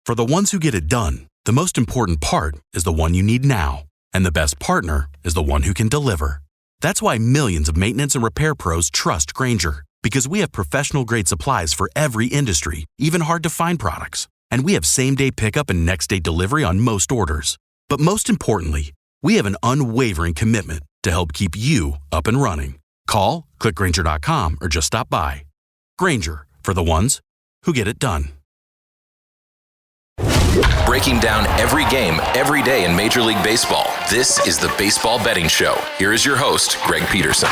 For the ones who get it done, the most important part is the one you need now. And the best partner is the one who can deliver. That's why millions of maintenance and repair pros trust Grainger, because we have professional-grade supplies for every industry, even hard-to-find products. And we have same-day pickup and next-day delivery on most orders. But most importantly, we have an unwavering commitment to help keep you up and running. Call, click Grainger.com, or just stop by. Grainger, for the ones who get it done. Breaking down every game, every day in Major League Baseball, this is the Baseball Betting Show. Here is your host, Greg Peterson.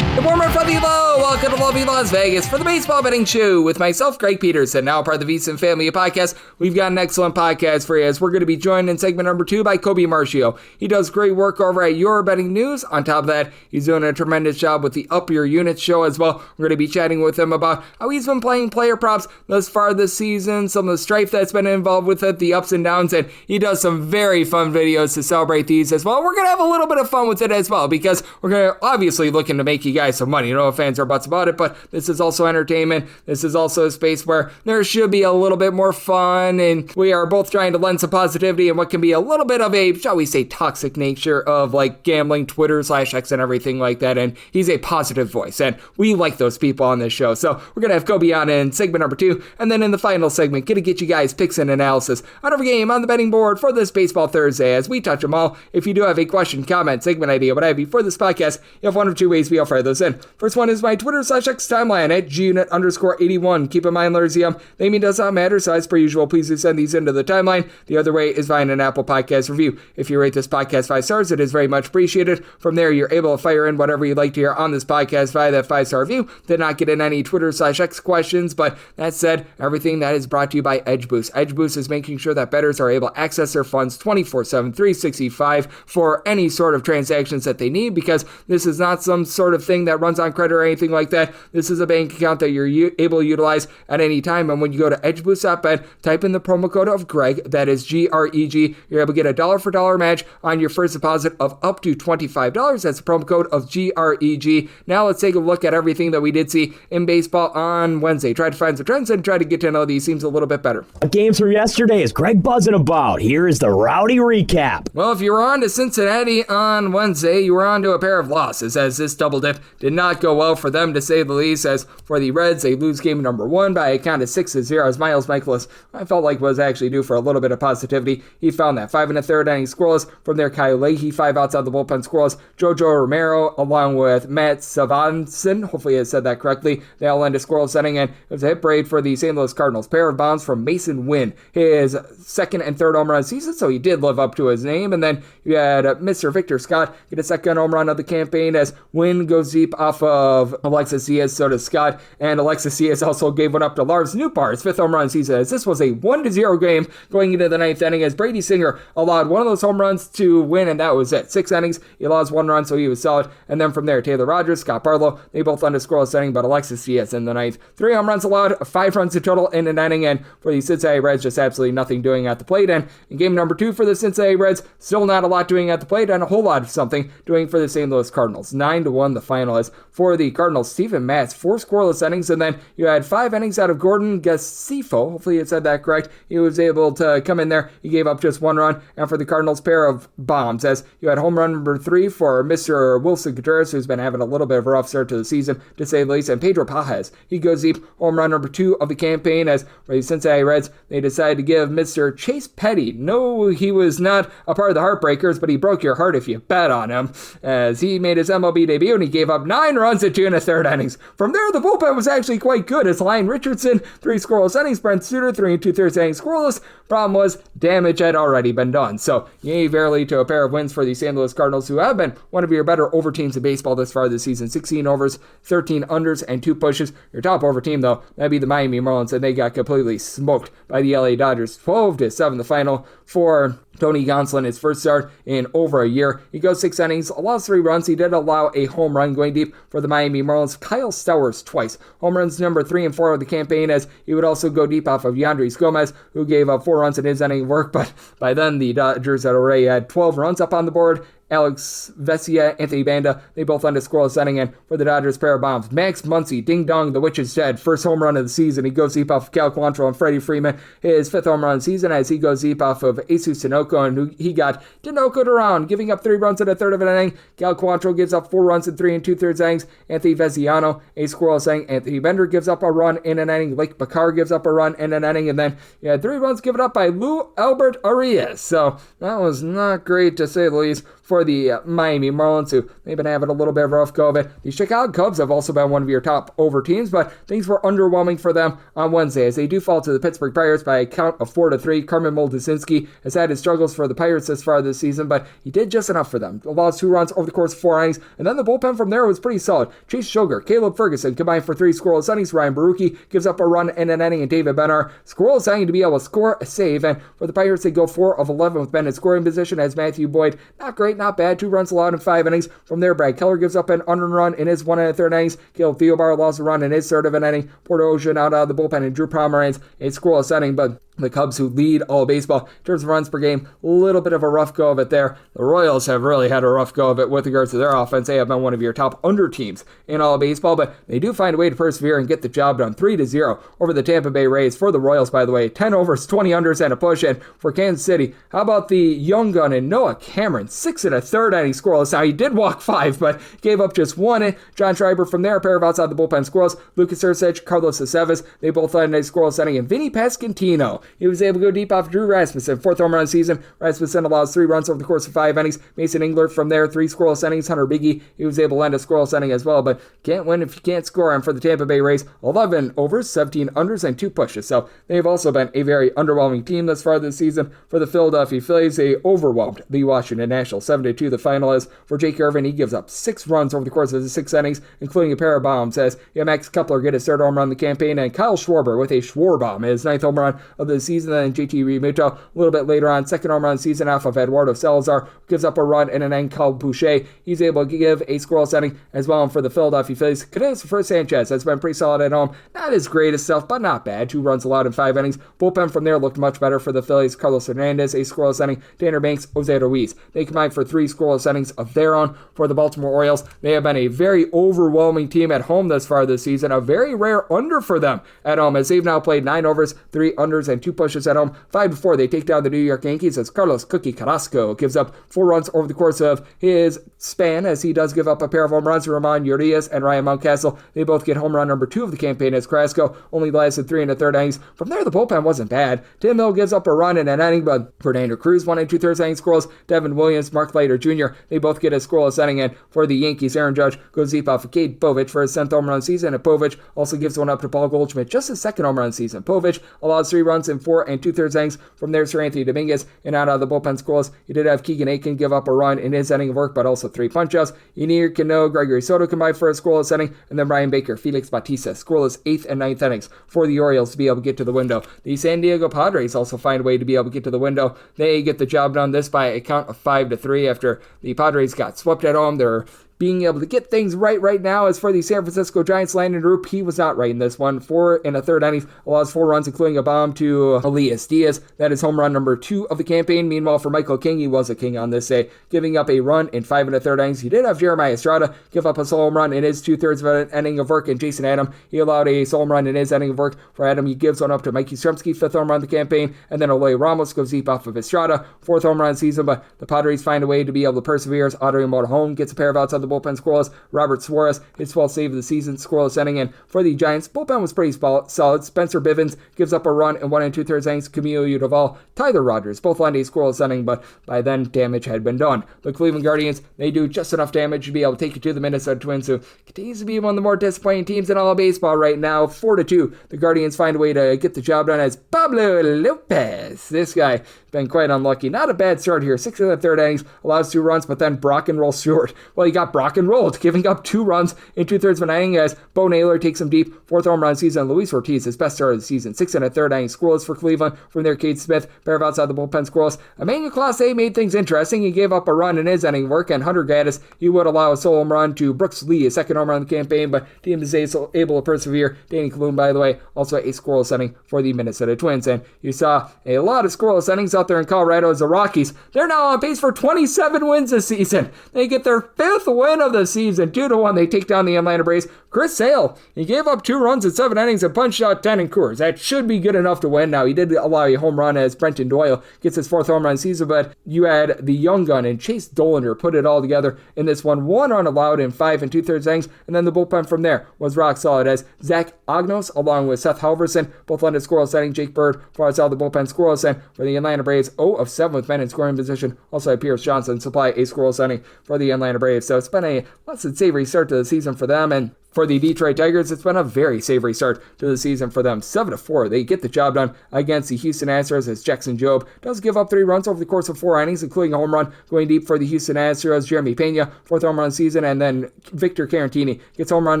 Good morning from the low. Welcome to lovely Las Vegas for the Baseball Betting Show with myself, Greg Peterson, now part of the VSiN family of podcasts. We've got an excellent podcast for you as we're going to be joined in segment number 2 by Colby Marchio. He does great work over at Your Betting News. On top of that, he's doing a tremendous job with the Up Your Units show as well. We're going to be chatting with him about how he's been playing player props thus far this season, some of the strife that's been involved with it, the ups and downs, and he does some very fun videos to celebrate these as well. We're going to have a little bit of fun with it as well because we're going to obviously looking to make you guys some money. You know, fans are butts about it, but this is also entertainment. This is also a space where there should be a little bit more fun, and we are both trying to lend some positivity in what can be a little bit of a, shall we say, toxic nature of like gambling, Twitter/X and everything like that, and he's a positive voice, and we like those people on this show. So we're going to have Colby on in segment number 2, and then in the final segment, going to get you guys picks and analysis on every game on the betting board for this Baseball Thursday as we touch them all. If you do have a question, comment, segment idea, what have you for this podcast, you have one of two ways we'll fire those in. First one is my Twitter/X timeline at gunit_81. Keep in mind, letters naming does not matter, so as per usual, please do send these into the timeline. The other way is via an Apple Podcast review. If you rate this podcast 5 stars, it is very much appreciated. From there, you're able to fire in whatever you'd like to hear on this podcast via that 5-star review. Did not get in any Twitter/X questions, but that said, everything that is brought to you by Edge Boost. Edge Boost is making sure that bettors are able to access their funds 24/7, 365 for any sort of transactions that they need, because this is not some sort of thing that runs on credit or anything like that. This is a bank account that you're able to utilize at any time. And when you go to edgeboost.bet, type in the promo code of Greg, that is GREG, you're able to get a dollar for dollar match on your first deposit of up to $25. That's the promo code of GREG. Now let's take a look at everything that we did see in baseball on Wednesday. Try to find some trends and try to get to know these teams a little bit better. Games from yesterday is Greg buzzing about. Here is the rowdy recap. Well, if you were on to Cincinnati on Wednesday, you were on to a pair of losses, as this double dip did not go well for them, to say the least. As for the Reds, they lose game number 1 by a count of 6-0, as Miles Michaelis, I felt like was actually due for a little bit of positivity. He found that 5 1/3 inning scoreless. From there, Kyle Leahy, 5 outs out of the bullpen scoreless. Jojo Romero, along with Matt Savanson, hopefully I said that correctly, they all end a scoreless inning, and it was a hit parade for the St. Louis Cardinals. Pair of bombs from Mason Wynn, his second and third home run season, so he did live up to his name. And then you had Mr. Victor Scott get a second home run of the campaign as Wynn goes deep off of Alexis Diaz, so does Scott, and Alexis Diaz also gave one up to Lars Nootbaar, his 5th home run season, as this was a 1-0 game going into the 9th inning, as Brady Singer allowed one of those home runs to win, and that was it. 6 innings, he allows 1 run, so he was solid. And then from there, Taylor Rogers, Scott Barlow, they both end a scoreless inning, but Alexis Diaz in the 9th. 3 home runs allowed, 5 runs in total in an inning, and for the Cincinnati Reds, just absolutely nothing doing at the plate. And in game number 2 for the Cincinnati Reds, still not a lot doing at the plate, and a whole lot of something doing for the St. Louis Cardinals. 9-1 the final is for the Cardinals. Steven Matz, 4 scoreless innings, and then you had 5 innings out of Gordon Gassifo. Hopefully it said that correct. He was able to come in there. He gave up just 1 run, and for the Cardinals, pair of bombs, as you had home run number 3 for Mr. Wilson Contreras, who's been having a little bit of a rough start to the season, to say the least, and Pedro Pajes, he goes deep, home run number 2 of the campaign, as for the Cincinnati Reds, they decided to give Mr. Chase Petty, no, he was not a part of the Heartbreakers, but he broke your heart if you bet on him, as he made his MLB debut, and he gave up 9 runs in 2 1/3 innings. From there, the bullpen was actually quite good, as Lyon Richardson, 3 scoreless innings, Brent Suter, 3 2/3 innings scoreless. Problem was, damage had already been done. So, yay verily to a pair of wins for the St. Louis Cardinals, who have been one of your better over teams in baseball this far this season. 16 overs, 13 unders, and 2 pushes. Your top over team, though, that'd be the Miami Marlins, and they got completely smoked by the LA Dodgers. 12-7 the final for Tony Gonsolin, his first start in over a year. He goes 6 innings, allows 3 runs. He did allow a home run going deep for the Miami Marlins. Kyle Stowers twice. Home runs number 3 and 4 of the campaign, as he would also go deep off of Yandris Gomez, who gave up 4 runs in his inning of work. But by then, the Dodgers had already had 12 runs up on the board Alex Vesia, Anthony Banda, they both end a scoreless inning, and for the Dodgers, pair of bombs. Max Muncy, ding dong, the witch is dead. First home run of the season. He goes deep off of Cal Quantrill and Freddie Freeman. His 5th home run of the season as he goes deep off of Jesus Tinoco, and he got Tinoco'd around, giving up 3 runs in a third of an inning. Cal Quantrill gives up 4 runs in 3 2/3 innings. Anthony Veziano, a scoreless inning. Anthony Bender gives up a run in an inning. Lake Bakar gives up a run in an inning, and then you had 3 runs given up by Lou Albert Arias. So that was not great, to say the least, for the Miami Marlins, who they've been having a little bit of a rough go of it. The Chicago Cubs have also been one of your top over teams, but things were underwhelming for them on Wednesday as they do fall to the Pittsburgh Pirates by a count of 4-3. Carmen Moldesinski has had his struggles for the Pirates this far this season, but he did just enough for them. Lost 2 runs over the course of 4 innings, and then the bullpen from there was pretty solid. Chase Sugar, Caleb Ferguson combined for 3 scoreless innings. Ryan Baruchi gives up a run in an inning, and David Bennar scoreless inning to be able to score a save. And for the Pirates, they go 4 of 11 with Ben in scoring position as Matthew Boyd, not great, not bad, 2 runs allowed in 5 innings. From there, Brad Keller gives up an unearned run in his 1 1/3 innings. Caleb Theobar lost a run in his 3rd of an inning. Porter Ocean out of the bullpen, and Drew Pomeranz a scoreless inning, but the Cubs, who lead all baseball in terms of runs per game, a little bit of a rough go of it there. The Royals have really had a rough go of it with regards to their offense. They have been one of your top under teams in all baseball, but they do find a way to persevere and get the job done. 3-0 over the Tampa Bay Rays. For the Royals, by the way, 10 overs, 20 unders, and a push. And for Kansas City, how about the young gun in Noah Cameron? 6 1/3 inning scoreless. Now, he did walk 5, but gave up just 1. John Schreiber from there, a pair of outside the bullpen scoreless. Lucas Erceg, Carlos Aceves, they both ended a scoreless inning. And Vinny Pasquantino, he was able to go deep off Drew Rasmussen. 4th home run of the season. Rasmussen allows 3 runs over the course of 5 innings. Mason Englert from there, 3 scoreless innings. Hunter Biggie, he was able to end a scoreless inning as well, but can't win if you can't score. And for the Tampa Bay Rays, 11 overs, 17 unders, and 2 pushes. So they've also been a very underwhelming team thus far this season. For the Philadelphia Phillies, they overwhelmed the Washington Nationals. 7-2 the final is. For Jake Irvin, he gives up 6 runs over the course of the 6 innings, including a pair of bombs, as Max Kepler get his 3rd home run of the campaign, and Kyle Schwarber with a Schwarbomb, his 9th home run of the season. Then JT Realmuto a little bit later on, 2nd home run of the season off of Eduardo Salazar, gives up a run in an inning. Called Boucher, he's able to give a scoreless inning as well. And for the Philadelphia Phillies, Cadence Sanchez has been pretty solid at home. Not his greatest stuff, but not bad. 2 runs allowed in 5 innings. Bullpen from there looked much better for the Phillies. Carlos Hernandez, a scoreless inning. Tanner Banks, Jose Ruiz, they combined for 3 scoreless innings of their own. For the Baltimore Orioles, they have been a very overwhelming team at home thus far this season. A very rare under for them at home, as they've now played 9 overs, 3 unders, and 2 pushes at home. 5-4, they take down the New York Yankees as Carlos Cookie Carrasco gives up 4 runs over the course of his span, as he does give up a pair of home runs to Ramon Urias and Ryan Mountcastle. They both get home run number 2 of the campaign, as Carrasco only lasted 3 1/3 innings. From there, the bullpen wasn't bad. Tim Hill gives up a run in an inning, but Fernando Cruz 1 2/3 innings scoreless. Devin Williams, Mark Leiter Jr., they both get a scoreless inning. And for the Yankees, Aaron Judge goes deep off of Cade Povich for his 10th home run of the season, and Povich also gives one up to Paul Goldschmidt, just his 2nd home run of the season. Povich allows 3 runs in 4 2/3 innings. From there, Sir Anthony Dominguez, and out of the bullpen scoreless. He did have Keegan Aiken give up a run in his inning of work, but also 3 punch-outs. Ynier Cano, Gregory Soto combined for a scoreless inning, and then Brian Baker, Felix Bautista, scoreless 8th and 9th innings for the Orioles to be able to get to the window. The San Diego Padres also find a way to be able to get to the window. They get the job done, this by a count of 5-3 after the Padres got swept at home. They're being able to get things right now. As for the San Francisco Giants, Landon Roop, he was not right in this one. 4 1/3 innings, allows 4 runs, including a bomb to Elias Diaz. That is home run number 2 of the campaign. Meanwhile, for Michael King, he was a king on this day, giving up a run in 5 1/3 innings. He did have Jeremiah Estrada give up a solo home run in his 2/3 of an inning of work, and Jason Adam, he allowed a solo home run in his inning of work. For Adam, he gives one up to Mikey Stremski, 5th home run of the campaign, and then Eloy Ramos goes deep off of Estrada, 4th home run of the season, but the Padres find a way to be able to persevere as Audrey Motorhome gets a pair of outs on the bullpen scoreless. Robert Suarez, his 12th save of the season, scoreless inning. And for the Giants, bullpen was pretty solid. Spencer Bivens gives up a run in 1 2/3 innings. Camilo Udoval, Tyler Rogers, both land a scoreless inning, but by then, damage had been done. The Cleveland Guardians, they do just enough damage to be able to take it to the Minnesota Twins, who continues to be one of the more disappointing teams in all of baseball right now. 4-2, the Guardians find a way to get the job done as Pablo Lopez. This guy been quite unlucky. Not a bad start here. 6 1/3 innings, allows 2 runs, but then Brock and roll short. Well, he got got rock and rolled, giving up 2 runs in 2/3 of an inning as Bo Naylor takes him deep. 4th home run season. Luis Ortiz, his best start of the season. 6 1/3 inning scoreless for Cleveland. From there, Cade Smith, pair of outside the bullpen scoreless. Emmanuel Clase made things interesting. He gave up a run in his inning work, and Hunter Gaddis, he would allow a solo home run to Brooks Lee, a 2nd home run of the campaign, but team is able to persevere. Danny Kalun, by the way, also a scoreless inning for the Minnesota Twins. And you saw a lot of scoreless innings out there in Colorado as the Rockies, they're now on pace for 27 wins this season. They get their 5th win of the season. 2-1, they take down the Atlanta Braves. Chris Sale, he gave up 2 runs in 7 innings and punched out 10 in Coors. That should be good enough to win. Now, he did allow a home run as Brenton Doyle gets his 4th home run season, but you had the young gun and Chase Dolinger put it all together in this one. 1 run allowed in 5 2/3 innings, and then the bullpen from there was rock solid as Zach Agnos, along with Seth Halverson, both led a scoreless inning. Jake Bird, far outside the bullpen, scoreless inning for the Atlanta Braves. 0 of 7 with men in scoring position. Also had Pierce Johnson supply a scoreless inning for the Atlanta Braves. So it's been a less than savory start to the season for them, and for the Detroit Tigers, it's been a very savory start to the season for them. 7-4, they get the job done against the Houston Astros as Jackson Jobe does give up 3 runs over the course of 4 innings, including a home run going deep for the Houston Astros. Jeremy Pena, 4th home run season, and then Victor Carantini gets home run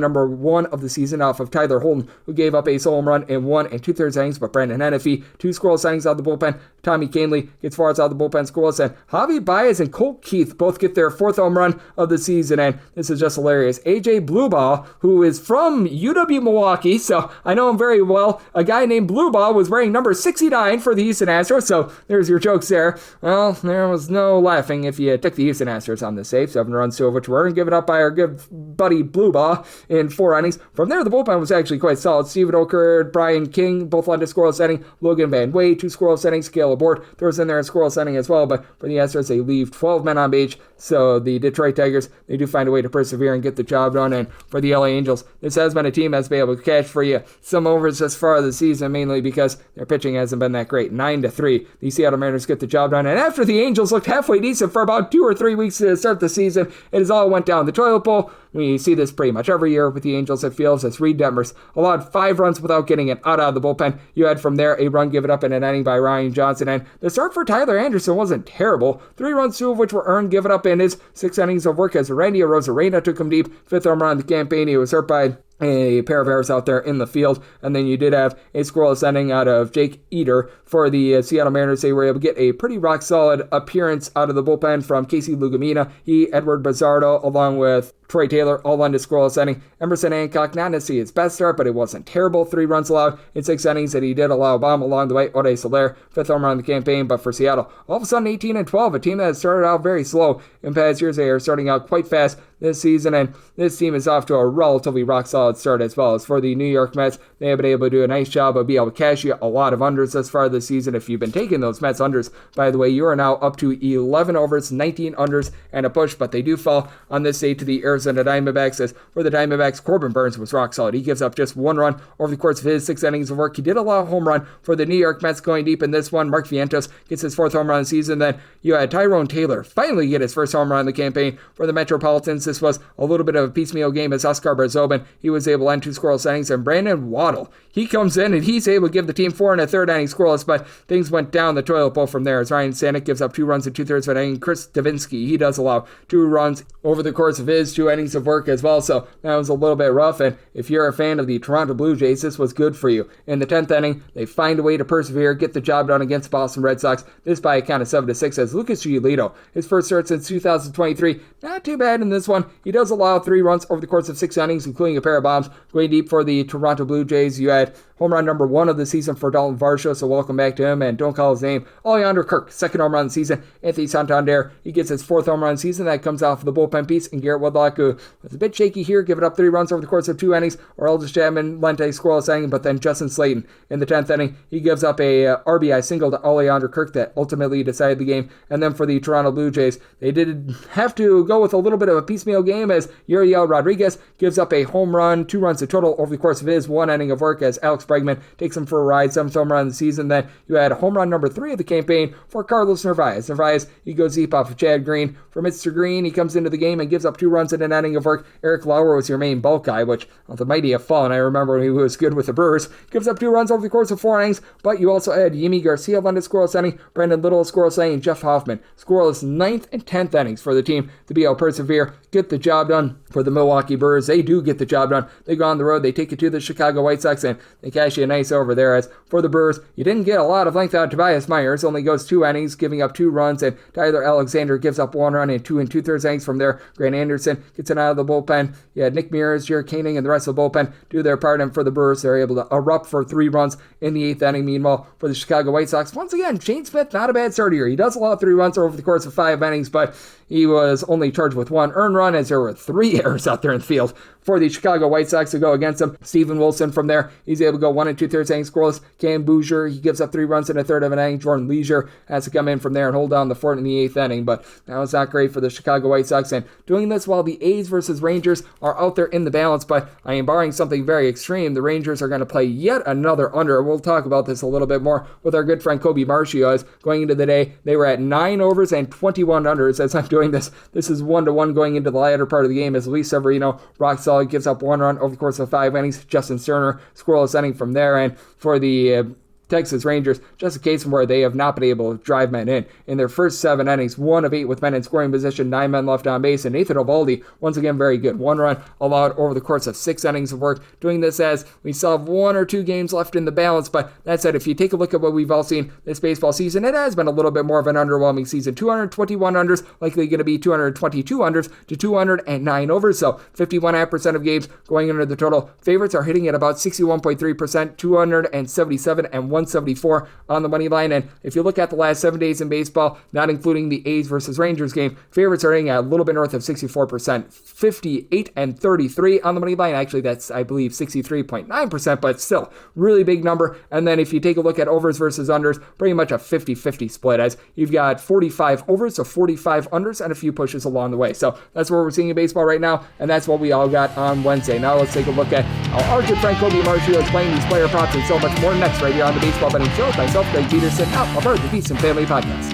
number 1 of the season off of Tyler Holton, who gave up a solo home run in 1 2/3 innings, but Brandon Hennefy, 2 scoreless innings out of the bullpen. Tommy Canley gets 4 outs out of the bullpen scoreless, and Javi Baez and Colt Keith both get their 4th home run of the season, and this is just hilarious. AJ Blueball, who is from UW Milwaukee, so I know him very well. A guy named Blueball was wearing number 69 for the Houston Astros, so there's your jokes there. Well, there was no laughing if you took the Houston Astros on the save. 7 runs, 2 of which were given up by our good buddy Blueball in 4 innings. From there, the bullpen was actually quite solid. Steven Okerd, Brian King, both led a scoreless inning. Logan Van Wade, 2 scoreless innings. Caleb Ward throws in there a scoreless inning as well, but for the Astros, they leave 12 men on base. So the Detroit Tigers, they do find a way to persevere and get the job done. And for the LA Angels, this has been a team that's been able to catch for you some overs thus far of the season, mainly because their pitching hasn't been that great. 9-3, the Seattle Mariners get the job done. And after the Angels looked halfway decent for about 2 or 3 weeks to start the season, it has all went down the toilet bowl. We see this pretty much every year with the Angels, it feels, as Reed Detmers allowed 5 runs without getting it out of the bullpen. You had from there a run given up in an inning by Ryan Johnson, and the start for Tyler Anderson wasn't terrible. 3 runs, 2 of which were earned, given up in his 6 innings of work as Randy Arozarena took him deep. 5th home run of the campaign. He was hurt by a pair of errors out there in the field, and then you did have a scoreless inning out of Jake Eater for the Seattle Mariners. They were able to get a pretty rock solid appearance out of the bullpen from Casey Lugumina, Edward Bazardo, along with Troy Taylor, all on the scoreless inning. Emerson Hancock, not necessarily his best start, but it wasn't terrible. 3 runs allowed in 6 innings, and he did allow a bomb along the way. Ode Soler, 5th home run of the campaign, but for Seattle, all of a sudden 18-12, a team that started out very slow in past years. They are starting out quite fast this season, and this team is off to a relatively rock solid start as well. As for the New York Mets, they have been able to do a nice job of being able to cash you a lot of unders thus far this season. If you've been taking those Mets unders, by the way, you are now up to 11 overs, 19 unders, and a push, but they do fall on this day to the Arizona Diamondbacks. As for the Diamondbacks, Corbin Burns was rock solid. He gives up just 1 run over the course of his 6 innings of work. He did allow a home run for the New York Mets going deep in this one. Mark Vientos gets his 4th home run of the season. Then you had Tyrone Taylor finally get his 1st home run of the campaign for the Metropolitans. This was a little bit of a piecemeal game as Oscar Barzobin, he was able to end 2 scoreless innings, and Brandon Waddle, he comes in and he's able to give the team 4 1/3 innings scoreless, but things went down the toilet bowl from there as Ryan Stanek gives up 2 runs in 2/3 of an inning. Chris Davinsky, he does allow 2 runs over the course of his 2 innings of work as well, so that was a little bit rough. And if you're a fan of the Toronto Blue Jays, this was good for you. In the 10th inning, they find a way to persevere, get the job done against the Boston Red Sox, this by a count of 7-6 as Lucas Giolito, his first start since 2023, not too bad in this one. He does allow 3 runs over the course of 6 innings, including a pair of bombs going deep for the Toronto Blue Jays. You had home run number 1 of the season for Dalton Varsho, so welcome back to him, and don't call his name. Alejandro Kirk, 2nd home run of the season. Anthony Santander, he gets his 4th home run of the season. That comes off of the bullpen piece, and Garrett Woodlock, who was a bit shaky here, giving up 3 runs over the course of 2 innings. Or Eldridge Chapman lent a scoreless inning, but then Justin Slayton in the 10th inning, he gives up a RBI single to Alejandro Kirk that ultimately decided the game. And then for the Toronto Blue Jays, they did have to go with a little bit of a piecemeal game as Uriel Rodriguez gives up a home run, 2 runs in total over the course of his 1 inning of work as Alex Bregman takes him for a ride, 7th home run of the season. Then you had home run number 3 of the campaign for Carlos Narvaez. Narvaez, he goes deep off of Chad Green. For Mr. Green, he comes into the game and gives up 2 runs in an inning of work. Eric Lauer was your main bulk guy, which the mighty have fallen. I remember when he was good with the Brewers. Gives up 2 runs over the course of 4 innings, but you also had Yimi Garcia lend a scoreless inning, Brandon Little scoreless inning, and Jeff Hoffman scoreless 9th and 10th innings for the team to be able to persevere, get the job done for the Milwaukee Brewers. They do get the job done. They go on the road. They take it to the Chicago White Sox, and they cash you a nice over there. As for the Brewers, you didn't get a lot of length out of Tobias Myers. Only goes 2 innings, giving up 2 runs, and Tyler Alexander gives up 1 run in 2 2/3 innings. From there, Grant Anderson gets it out of the bullpen. You had Nick Mears, Jared Koenig, and the rest of the bullpen do their part, and for the Brewers, they're able to erupt for 3 runs in the 8th inning. Meanwhile, for the Chicago White Sox, once again, Shane Smith, not a bad starter here. He does allow 3 runs over the course of 5 innings, but he was only charged with 1 earned run, as there were 3 errors out there in the field for the Chicago White Sox to go against him. Steven Wilson from there, he's able to go 1 2/3 innings scoreless. Cam Bouger, he gives up 3 runs in a third of an inning. Jordan Leisure has to come in from there and hold down the fort in the 8th inning, but that was not great for the Chicago White Sox, and doing this while the A's versus Rangers are out there in the balance, but I am barring something very extreme. The Rangers are going to play yet another under. We'll talk about this a little bit more with our good friend Colby Marchio, as going into the day, they were at 9 overs and 21 unders. As I'm doing this is 1-1 going into the latter part of the game, as Luis Severino, rock solid, gives up 1 run over the course of 5 innings. Justin Sterner, scoreless inning from there, and for the Texas Rangers, just a case where they have not been able to drive men in their first 7 innings, 1 of 8 with men in scoring position, 9 men left on base, and Nathan Eovaldi, once again, very good. 1 run allowed over the course of 6 innings of work. Doing this as we still have 1 or 2 games left in the balance, but that said, if you take a look at what we've all seen this baseball season, it has been a little bit more of an underwhelming season. 221 unders, likely going to be 222 unders to 209 overs, so 51.5% of games going under the total. Favorites are hitting at about 61.3%, 277 and 174 on the money line. And if you look at the last 7 days in baseball, not including the A's versus Rangers game, favorites are hitting at a little bit north of 64%, 58 and 33 on the money line. Actually, that's, I believe, 63.9%, but still, really big number. And then if you take a look at overs versus unders, pretty much a 50-50 split, as you've got 45 overs, so 45 unders, and a few pushes along the way. So that's what we're seeing in baseball right now, and that's what we all got on Wednesday. Now let's take a look at how our good friend Colby Marchio is playing these player props and so much more next right here on the Baseball Betting Show with myself, Greg Peterson, out of the VSiN Family Podcast.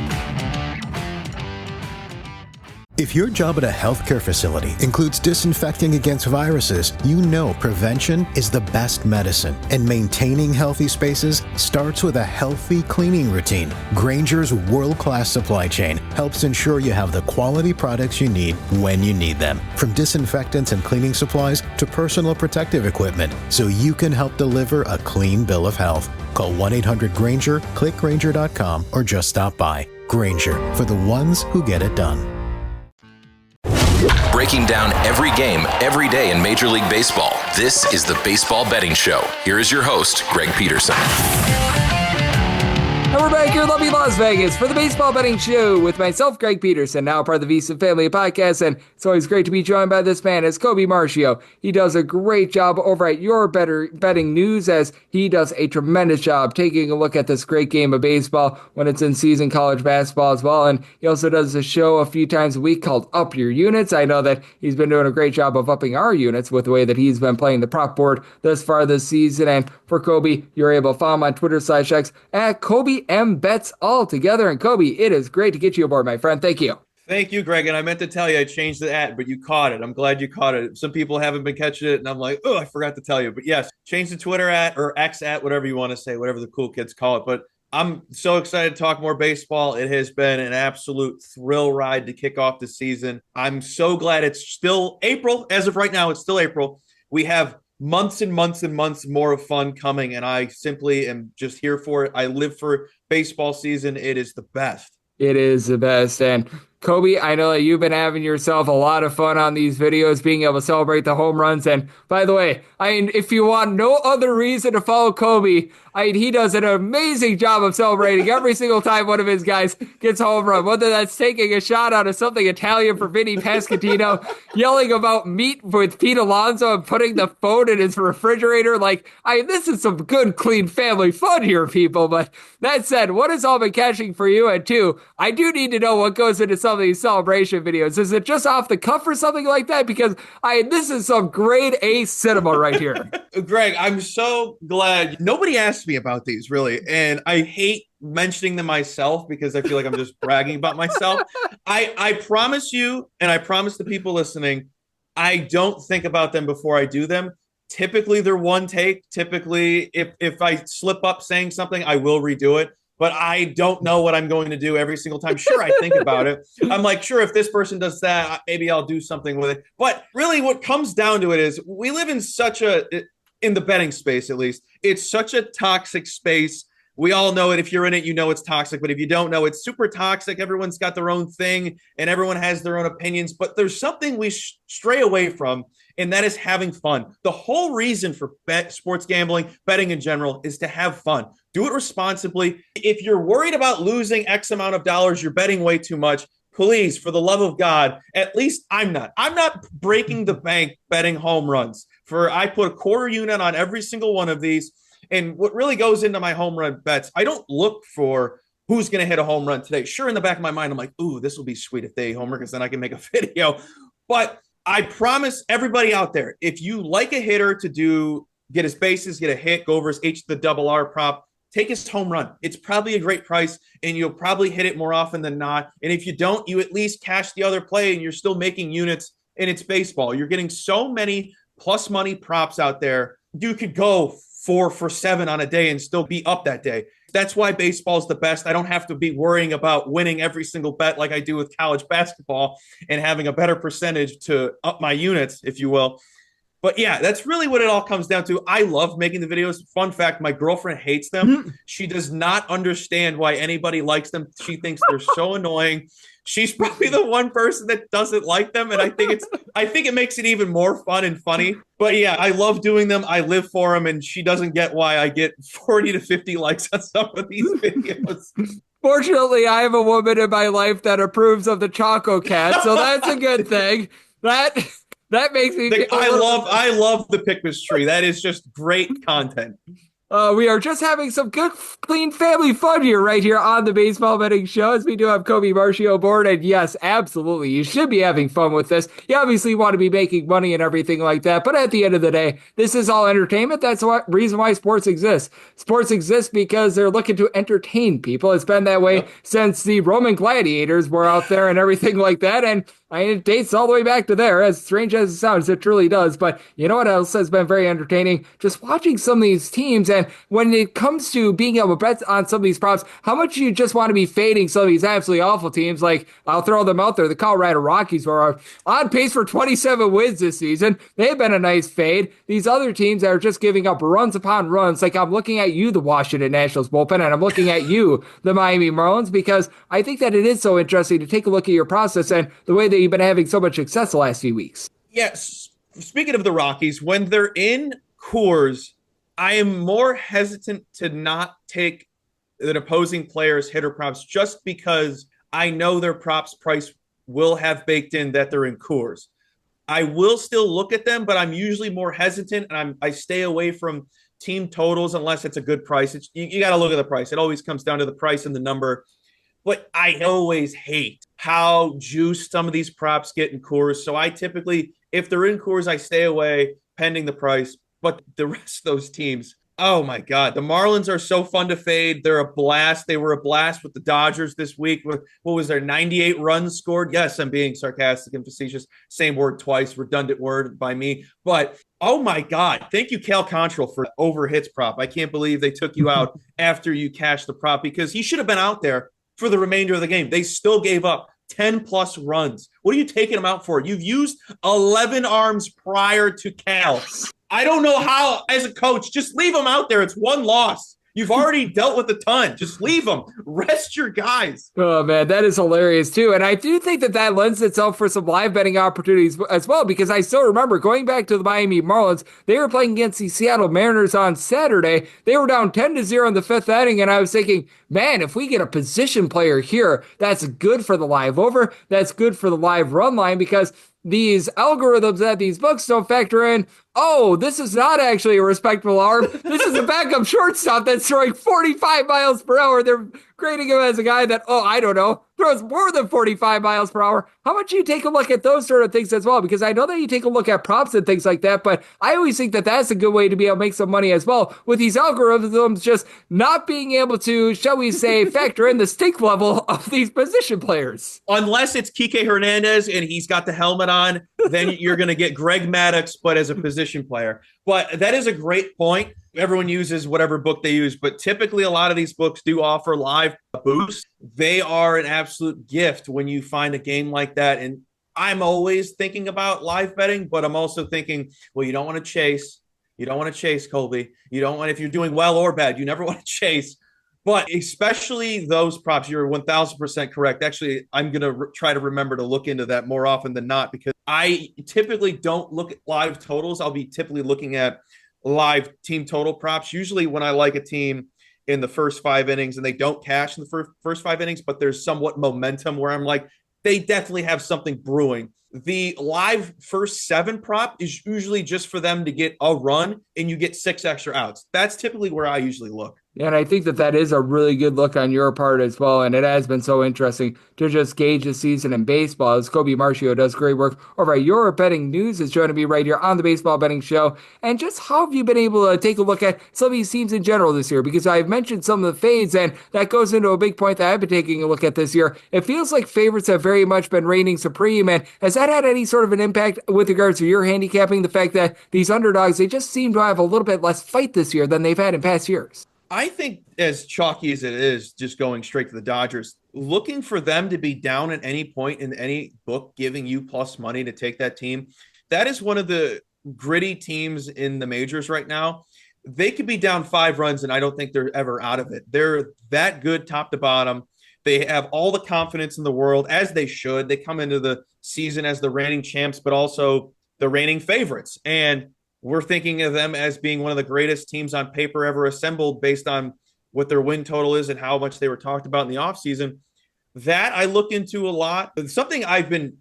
If your job at a healthcare facility includes disinfecting against viruses, you know prevention is the best medicine, and maintaining healthy spaces starts with a healthy cleaning routine. Grainger's world-class supply chain helps ensure you have the quality products you need when you need them, from disinfectants and cleaning supplies to personal protective equipment, so you can help deliver a clean bill of health. Call 1-800-GRAINGER, click Grainger.com, or just stop by. Grainger, for the ones who get it done. Breaking down every game, every day in Major League Baseball, this is the Baseball Betting Show. Here is your host, Greg Peterson. And we're back here in lovely Las Vegas for the Baseball Betting Show with myself, Greg Peterson, now part of the VSiN Family Podcast, and it's always great to be joined by this man, as Colby Marchio. He does a great job over at Your Better Betting News, as he does a tremendous job taking a look at this great game of baseball when it's in season college basketball as well, and he also does a show a few times a week called Up Your Units. I know that he's been doing a great job of upping our units with the way that he's been playing the prop board thus far this season, and for Colby, you're able to follow him on Twitter/X at Colby M Bets all together. And Colby, it is great to get you aboard, my friend. Thank you. Thank you, Greg. And I meant to tell you, I changed the @ but you caught it. I'm glad you caught it. Some people haven't been catching it, and I'm like, oh, I forgot to tell you. But yes, change the Twitter @ or X @ whatever you want to say, whatever the cool kids call it. But I'm so excited to talk more baseball. It has been an absolute thrill ride to kick off the season. I'm so glad it's still April. As of right now, it's still April. We have months and months and months more of fun coming, and I simply am just here for it. I live for baseball season. It is the best. It is the best. And Colby, I know that you've been having yourself a lot of fun on these videos, being able to celebrate the home runs. And by the way, if you want no other reason to follow Colby, he does an amazing job of celebrating every single time one of his guys gets a home run, whether that's taking a shot out of something Italian for Vinny Pasquantino, yelling about meat with Pete Alonso, and putting the phone in his refrigerator. This is some good, clean family fun here, people. But that said, what has all been catching for you? And two, I do need to know what goes into some of these celebration videos. Is it just off the cuff or something like that? Because this is some grade A cinema right here. Greg, I'm so glad nobody asked me about these, really. And I hate mentioning them myself because I feel like I'm just bragging about myself. I promise you, and I promise the people listening, I don't think about them before I do them. Typically, they're one take. Typically, if I slip up saying something, I will redo it. but I don't know what I'm going to do every single time. Sure, I think about it. I'm like, sure, if this person does that, maybe I'll do something with it. But really what comes down to it is we live in in the betting space, at least, it's such a toxic space. We all know it. If you're in it, you know it's toxic. But if you don't know, it's super toxic. Everyone's got their own thing and everyone has their own opinions. But there's something we stray away from, and that is having fun. The whole reason for sports gambling, betting in general, is to have fun. Do it responsibly. If you're worried about losing X amount of dollars, you're betting way too much. Please, for the love of God, at least I'm not. I'm not breaking the bank betting home runs. I put a quarter unit on every single one of these. And what really goes into my home run bets, I don't look for who's going to hit a home run today. Sure, in the back of my mind, I'm like, ooh, this will be sweet if they homer because then I can make a video. But I promise everybody out there, if you like a hitter to get his bases, get a hit, go over his H to the double R prop, take his home run. It's probably a great price, and you'll probably hit it more often than not. And if you don't, you at least cash the other play, and you're still making units, and it's baseball. You're getting so many plus money props out there. You could go 4 for 7 on a day and still be up that day. That's why baseball is the best. I don't have to be worrying about winning every single bet like I do with college basketball and having a better percentage to up my units, if you will. But yeah, that's really what it all comes down to. I love making the videos. Fun fact, my girlfriend hates them. She does not understand why anybody likes them. She thinks they're so annoying. She's probably the one person that doesn't like them. And I think it makes it even more fun and funny. But yeah, I love doing them. I live for them. And she doesn't get why I get 40 to 50 likes on some of these videos. Fortunately, I have a woman in my life that approves of the Choco Cat. So that's a good thing. That makes me. I love the Pickmas tree. That is just great content. We are just having some good, clean family fun right here on the Baseball Betting Show, as we do have Colby Marchio aboard. And yes, absolutely, you should be having fun with this. You obviously want to be making money and everything like that, but at the end of the day, this is all entertainment. That's the reason why sports exists. Sports exist because they're looking to entertain people. It's been that way since the Roman gladiators were out there and everything like that. And it dates all the way back to there, as strange as it sounds, it truly does. But you know what else has been very entertaining? Just watching some of these teams. And when it comes to being able to bet on some of these props, how much you just want to be fading some of these absolutely awful teams. Like, I'll throw them out there. The Colorado Rockies were on pace for 27 wins this season. They've been a nice fade. These other teams that are just giving up runs upon runs. Like, I'm looking at you, the Washington Nationals bullpen, and I'm looking at you, the Miami Marlins, because I think that it is so interesting to take a look at your process and the way that you've been having so much success the last few weeks. Yes. Speaking of the Rockies, when they're in Coors, I am more hesitant to not take an opposing player's hitter props just because I know their props price will have baked in that they're in Coors. I will still look at them, but I'm usually more hesitant, and I stay away from team totals unless it's a good price. You got to look at the price. It always comes down to the price and the number. But I always hate how juiced some of these props get in Coors. So I typically, if they're in Coors, I stay away pending the price. But the rest of those teams, oh my God, the Marlins are so fun to fade. They're a blast. They were a blast with the Dodgers this week. What was there, 98 runs scored? Yes, I'm being sarcastic and facetious. Same word twice, redundant word by me. But oh my God, thank you, Cal Contrail, for over hits prop. I can't believe they took you out after you cashed the prop, because he should have been out there for the remainder of the game. They still gave up 10 plus runs. What are you taking them out for? You've used 11 arms prior to Cal. I don't know how, as a coach, just leave them out there. It's one loss. You've already dealt with a ton. Just leave them. Rest your guys. Oh, man, that is hilarious, too. And I do think that lends itself for some live betting opportunities as well, because I still remember going back to the Miami Marlins, they were playing against the Seattle Mariners on Saturday. They were down 10-0 in the fifth inning, and I was thinking, man, if we get a position player here, that's good for the live over. That's good for the live run line, because these algorithms that these books don't factor in, oh, this is not actually a respectable arm. This is a backup shortstop that's throwing 45 miles per hour. They're grading him as a guy that, I don't know, throws more than 45 miles per hour. How about you take a look at those sort of things as well? Because I know that you take a look at props and things like that, but I always think that that's a good way to be able to make some money as well, with these algorithms just not being able to, shall we say, factor in the stink level of these position players. Unless it's Kike Hernandez and he's got the helmet on, then you're going to get Greg Maddux, but as a position player. But that is a great point. everyone uses whatever book they use, but typically a lot of these books do offer live boosts. They are an absolute gift when you find a game like that. And I'm always thinking about live betting, but I'm also thinking, well, you don't want to chase. You don't want to chase, Colby. You don't want, if you're doing well or bad, you never want to chase. But especially those props, you're 1,000% correct. Actually, I'm going to try to remember to look into that more often than not, because I typically don't look at live totals. I'll be typically looking at live team total props. Usually when I like a team in the first 5 innings and they don't cash in the first 5 innings, but there's somewhat momentum where I'm like, they definitely have something brewing. The live first 7 prop is usually just for them to get a run and you get 6 extra outs. That's typically where I usually look. Yeah, and I think that is a really good look on your part as well, and it has been so interesting to just gauge the season in baseball as Colby Marchio does great work over at Your Betting News is joining me right here on the Baseball Betting Show. And just how have you been able to take a look at some of these teams in general this year? Because I've mentioned some of the fades, and that goes into a big point that I've been taking a look at this year. It feels like favorites have very much been reigning supreme, and has that had any sort of an impact with regards to your handicapping? The fact that these underdogs, they just seem to have a little bit less fight this year than they've had in past years. I think as chalky as it is, just going straight to the Dodgers, looking for them to be down at any point in any book, giving you plus money to take that team, that is one of the gritty teams in the majors right now. They could be down 5 runs, and I don't think they're ever out of it. They're that good top to bottom. They have all the confidence in the world, as they should. They come into the season as the reigning champs, but also the reigning favorites. And we're thinking of them as being one of the greatest teams on paper ever assembled based on what their win total is and how much they were talked about in the offseason. That I look into a lot. But something I've been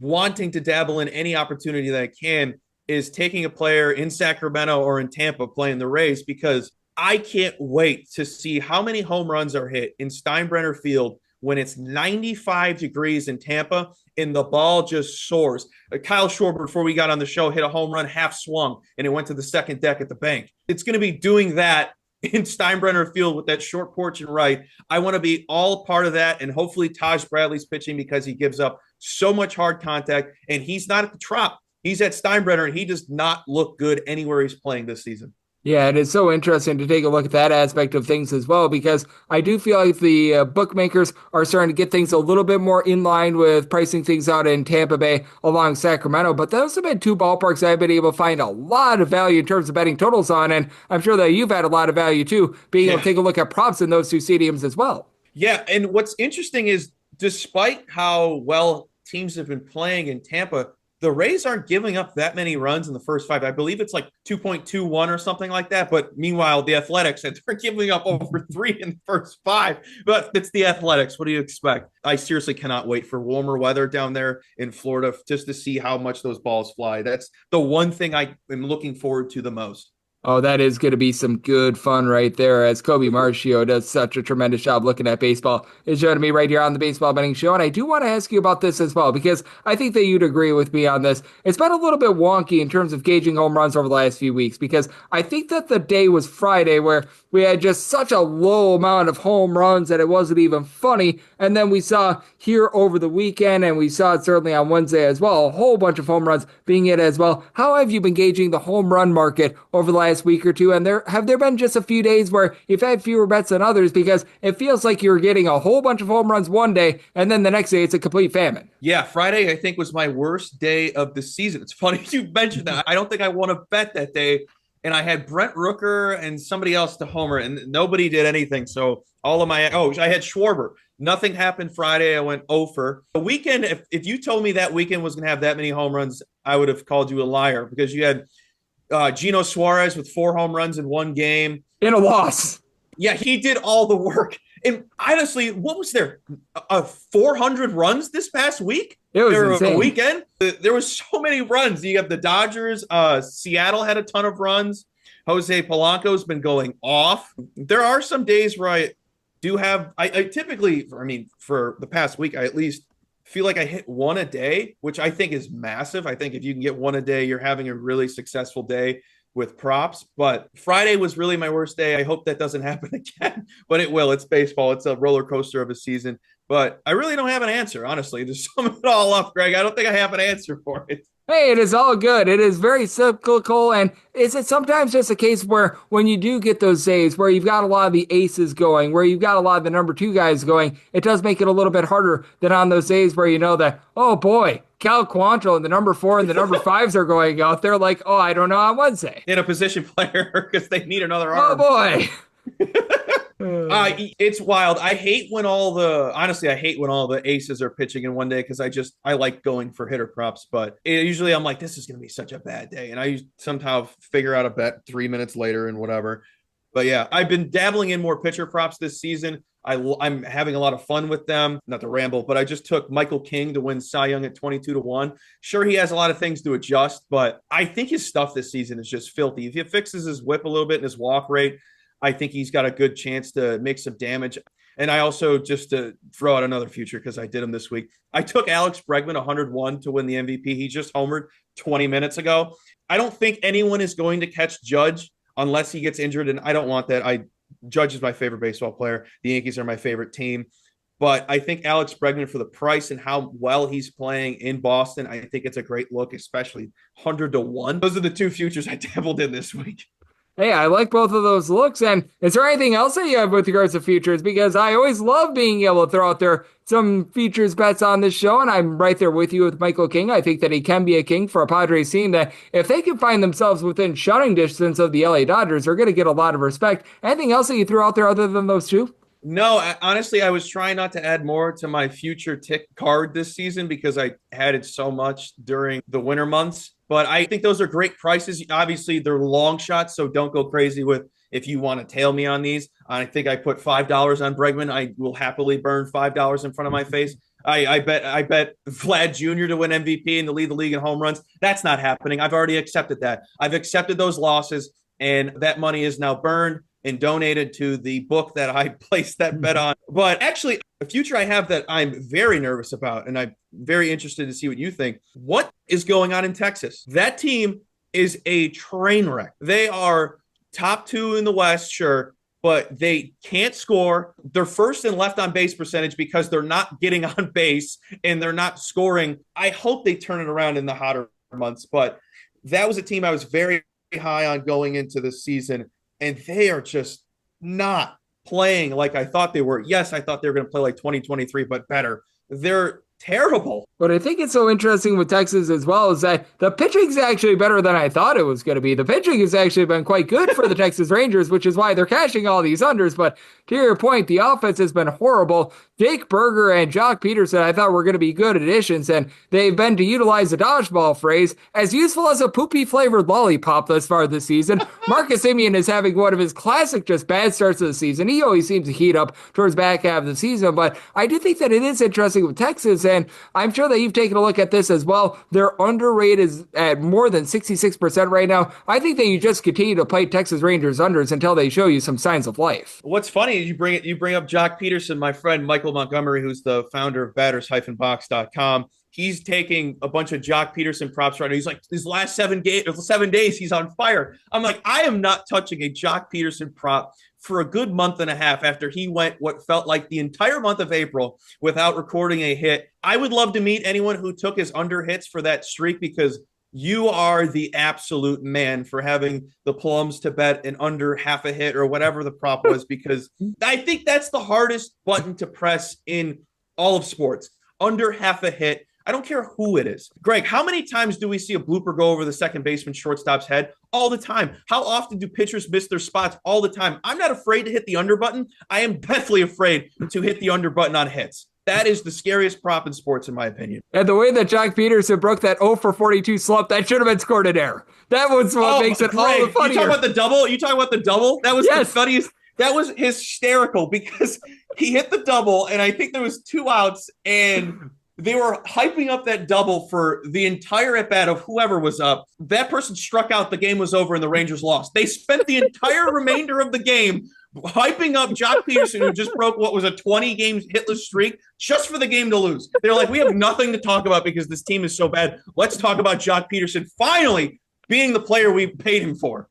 wanting to dabble in any opportunity that I can is taking a player in Sacramento or in Tampa playing the Rays, because I can't wait to see how many home runs are hit in Steinbrenner Field when it's 95 degrees in Tampa and the ball just soars. Kyle Schwarber, before we got on the show, hit a home run half swung, and it went to the second deck at the bank. It's going to be doing that in Steinbrenner Field with that short porch and right. I want to be all part of that, and hopefully Taj Bradley's pitching, because he gives up so much hard contact, and he's not at the Trop. He's at Steinbrenner, and he does not look good anywhere he's playing this season. Yeah, it is so interesting to take a look at that aspect of things as well, because I do feel like the bookmakers are starting to get things a little bit more in line with pricing things out in Tampa Bay along Sacramento. But those have been 2 ballparks I've been able to find a lot of value in terms of betting totals on. And I'm sure that you've had a lot of value too, being able to take a look at props in those 2 stadiums as well. Yeah, and what's interesting is despite how well teams have been playing in Tampa, the Rays aren't giving up that many runs in the first 5. I believe it's like 2.21 or something like that. But meanwhile, the Athletics, they're giving up over 3 in the first 5. But it's the Athletics. What do you expect? I seriously cannot wait for warmer weather down there in Florida just to see how much those balls fly. That's the one thing I am looking forward to the most. Oh, that is going to be some good fun right there, as Colby Marchio does such a tremendous job looking at baseball. Is joining me right here on the Baseball Betting Show. And I do want to ask you about this as well, because I think that you'd agree with me on this. It's been a little bit wonky in terms of gauging home runs over the last few weeks, because I think that the day was Friday where we had just such a low amount of home runs that it wasn't even funny. And then we saw here over the weekend, and we saw it certainly on Wednesday as well, a whole bunch of home runs being hit as well. How have you been gauging the home run market over the last week or two? And have there been just a few days where you've had fewer bets than others, because it feels like you're getting a whole bunch of home runs one day and then the next day it's a complete famine? Yeah, Friday I think was my worst day of the season. It's funny you mentioned that. I don't think I won a bet that day, and I had Brent Rooker and somebody else to homer, and nobody did anything. So all of my I had Schwarber. Nothing happened Friday. I went 0 for. The weekend, if you told me that weekend was going to have that many home runs, I would have called you a liar, because you had Gino Suarez with 4 home runs in one game. In a loss. Yeah, he did all the work. And honestly, what was there? 400 runs this past week? It was insane. A weekend? There was so many runs. You have the Dodgers. Seattle had a ton of runs. Jose Polanco's been going off. There are some days where I do have – I typically – I mean, for the past week, I at least feel like I hit 1 a day, which I think is massive. I think if you can get 1 a day, you're having a really successful day with props. But Friday was really my worst day. I hope that doesn't happen again, but it will. It's baseball. It's a roller coaster of a season. But I really don't have an answer, honestly. To sum it all up, Greg, I don't think I have an answer for it. Hey, it is all good. It is very cyclical, and is it sometimes just a case where when you do get those days where you've got a lot of the aces going, where you've got a lot of the number two guys going, it does make it a little bit harder than on those days where you know that, oh boy, Cal Quantrill and the number four and the number fives are going out. They're like, oh, I don't know on Wednesday. In a position player because they need another Oh arm. boy. It's wild. I hate when all the aces are pitching in one day because I like going for hitter props, but usually I'm like, this is going to be such a bad day. And I somehow figure out a bet 3 minutes later and whatever. But yeah, I've been dabbling in more pitcher props this season. I'm having a lot of fun with them. Not to ramble, but I just took Michael King to win Cy Young at 22-1. Sure, he has a lot of things to adjust, but I think his stuff this season is just filthy. If he fixes his whip a little bit and his walk rate, I think he's got a good chance to make some damage. And I also, just to throw out another future because I did him this week, I took Alex Bregman 101 to win the MVP. He just homered 20 minutes ago. I don't think anyone is going to catch Judge unless he gets injured, and I don't want that. Judge is my favorite baseball player. The Yankees are my favorite team. But I think Alex Bregman, for the price and how well he's playing in Boston, I think it's a great look, especially 100-1. Those are the two futures I dabbled in this week. Hey, I like both of those looks. And is there anything else that you have with regards to futures? Because I always love being able to throw out there some futures bets on this show, and I'm right there with you with Michael King. I think that he can be a king for a Padres team that if they can find themselves within shutting distance of the LA Dodgers, they're going to get a lot of respect. Anything else that you threw out there other than those two? No, honestly, I was trying not to add more to my future tick card this season because I had it so much during the winter months. But I think those are great prices. Obviously, they're long shots, so don't go crazy with if you want to tail me on these. I think I put $5 on Bregman. I will happily burn $5 in front of my face. I bet Vlad Jr. to win MVP and to lead the league in home runs. That's not happening. I've already accepted that. I've accepted those losses, and that money is now burned and donated to the book that I placed that bet on. But actually, a future I have that I'm very nervous about, and I'm very interested to see what you think. What is going on in Texas? That team is a train wreck. They are top two in the West, sure, but they can't score. They're first in left on base percentage because they're not getting on base and they're not scoring. I hope they turn it around in the hotter months, but that was a team I was very high on going into this season. And they are just not playing like I thought they were. Yes, I thought they were going to play like 2023, but better. They're terrible. What I think is so interesting with Texas as well is that the pitching is actually better than I thought it was going to be. The pitching has actually been quite good for the Texas Rangers, which is why they're cashing all these unders. But to your point, the offense has been horrible. Jake Berger and Jock Peterson, I thought were going to be good additions, and they've been, to utilize the dodgeball phrase, as useful as a poopy-flavored lollipop thus far this season. Marcus Semien is having one of his classic just bad starts of the season. He always seems to heat up towards back half of the season, but I do think that it is interesting with Texas, and I'm sure that you've taken a look at this as well. Their underrate is at more than 66% right now. I think that you just continue to play Texas Rangers unders until they show you some signs of life. What's funny is you bring up Jock Peterson, my friend Michael Montgomery, who's the founder of batters-box.com. He's taking a bunch of Jock Peterson props right now. He's like, his last 7 days, he's on fire. I'm like, I am not touching a Jock Peterson prop for a good month and a half after he went what felt like the entire month of April without recording a hit. I would love to meet anyone who took his under hits for that streak because you are the absolute man for having the plums to bet an under half a hit or whatever the prop was, because I think that's the hardest button to press in all of sports. Under half a hit. I don't care who it is. Greg, how many times do we see a blooper go over the second baseman shortstop's head? All the time. How often do pitchers miss their spots? All the time. I'm not afraid to hit the under button. I am deathly afraid to hit the under button on hits. That is the scariest prop in sports, in my opinion. And the way that Jock Peterson broke that 0 for 42 slump, that should have been scored in air. That was what makes it all the funnier. You talking about the double? That was the funniest. That was hysterical because he hit the double, and I think there was 2 outs, and they were hyping up that double for the entire at-bat of whoever was up. That person struck out, the game was over, and the Rangers lost. They spent the entire remainder of the game hyping up Jock Peterson, who just broke what was a 20-game hitless streak, just for the game to lose. They're like, we have nothing to talk about because this team is so bad. Let's talk about Jock Peterson finally being the player we paid him for.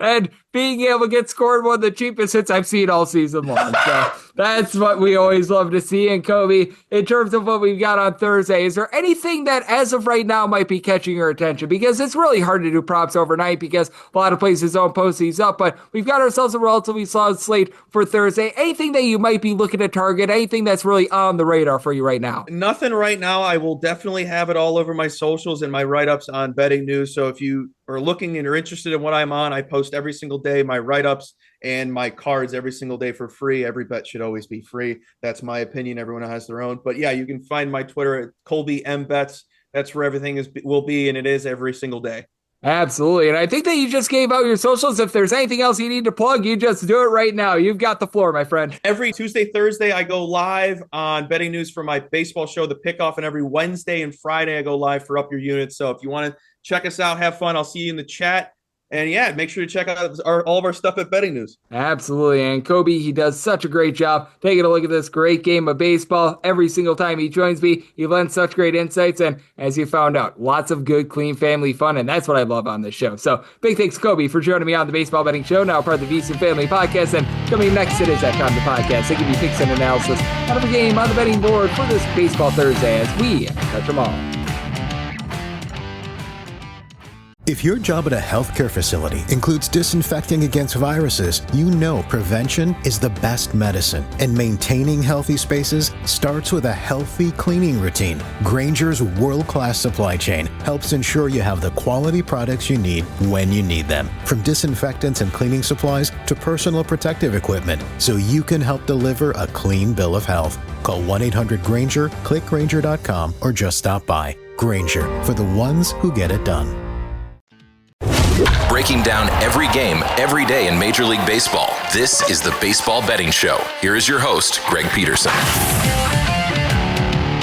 And being able to get scored one of the cheapest hits I've seen all season long. So That's what we always love to see. And Colby, in terms of what we've got on Thursday, is there anything that as of right now might be catching your attention? Because it's really hard to do props overnight because a lot of places don't post these up, but we've got ourselves a relatively solid slate for Thursday. Anything that you might be looking to target, anything that's really on the radar for you right now? Nothing right now. I will definitely have it all over my socials and my write-ups on betting news. So if you are looking and are interested in what I'm on, I post every single day my write-ups and my cards every single day for free. Every bet should always be free. That's my opinion. Everyone has their own. But yeah, you can find my Twitter at Colby M Bets. That's where everything will be, and it is every single day. Absolutely. And I think that you just gave out your socials. If there's anything else you need to plug, you just do it right now. You've got the floor, my friend. Every Tuesday, Thursday, I go live on betting news for my baseball show, The Pickoff, and every Wednesday and Friday, I go live for Up Your Unit. So if you want to check us out, have fun. I'll see you in the chat. And yeah, make sure to check out all of our stuff at Betting News. Absolutely. And Colby, he does such a great job taking a look at this great game of baseball. Every single time he joins me, he lends such great insights. And as you found out, lots of good, clean family fun. And that's what I love on this show. So big thanks, Colby, for joining me on the Baseball Betting Show, now part of the VSiN Family Podcast. And coming next, it is that time of the podcast. I give you picks and analysis out of a game on the betting board for this Baseball Thursday as we touch them all. If your job at a healthcare facility includes disinfecting against viruses, you know prevention is the best medicine. And maintaining healthy spaces starts with a healthy cleaning routine. Grainger's world-class supply chain helps ensure you have the quality products you need when you need them. From disinfectants and cleaning supplies to personal protective equipment, so you can help deliver a clean bill of health. Call 1-800-GRAINGER, click Grainger.com, or just stop by. Grainger, for the ones who get it done. Breaking down every game, every day in Major League Baseball. This is the Baseball Betting Show. Here is your host, Greg Peterson.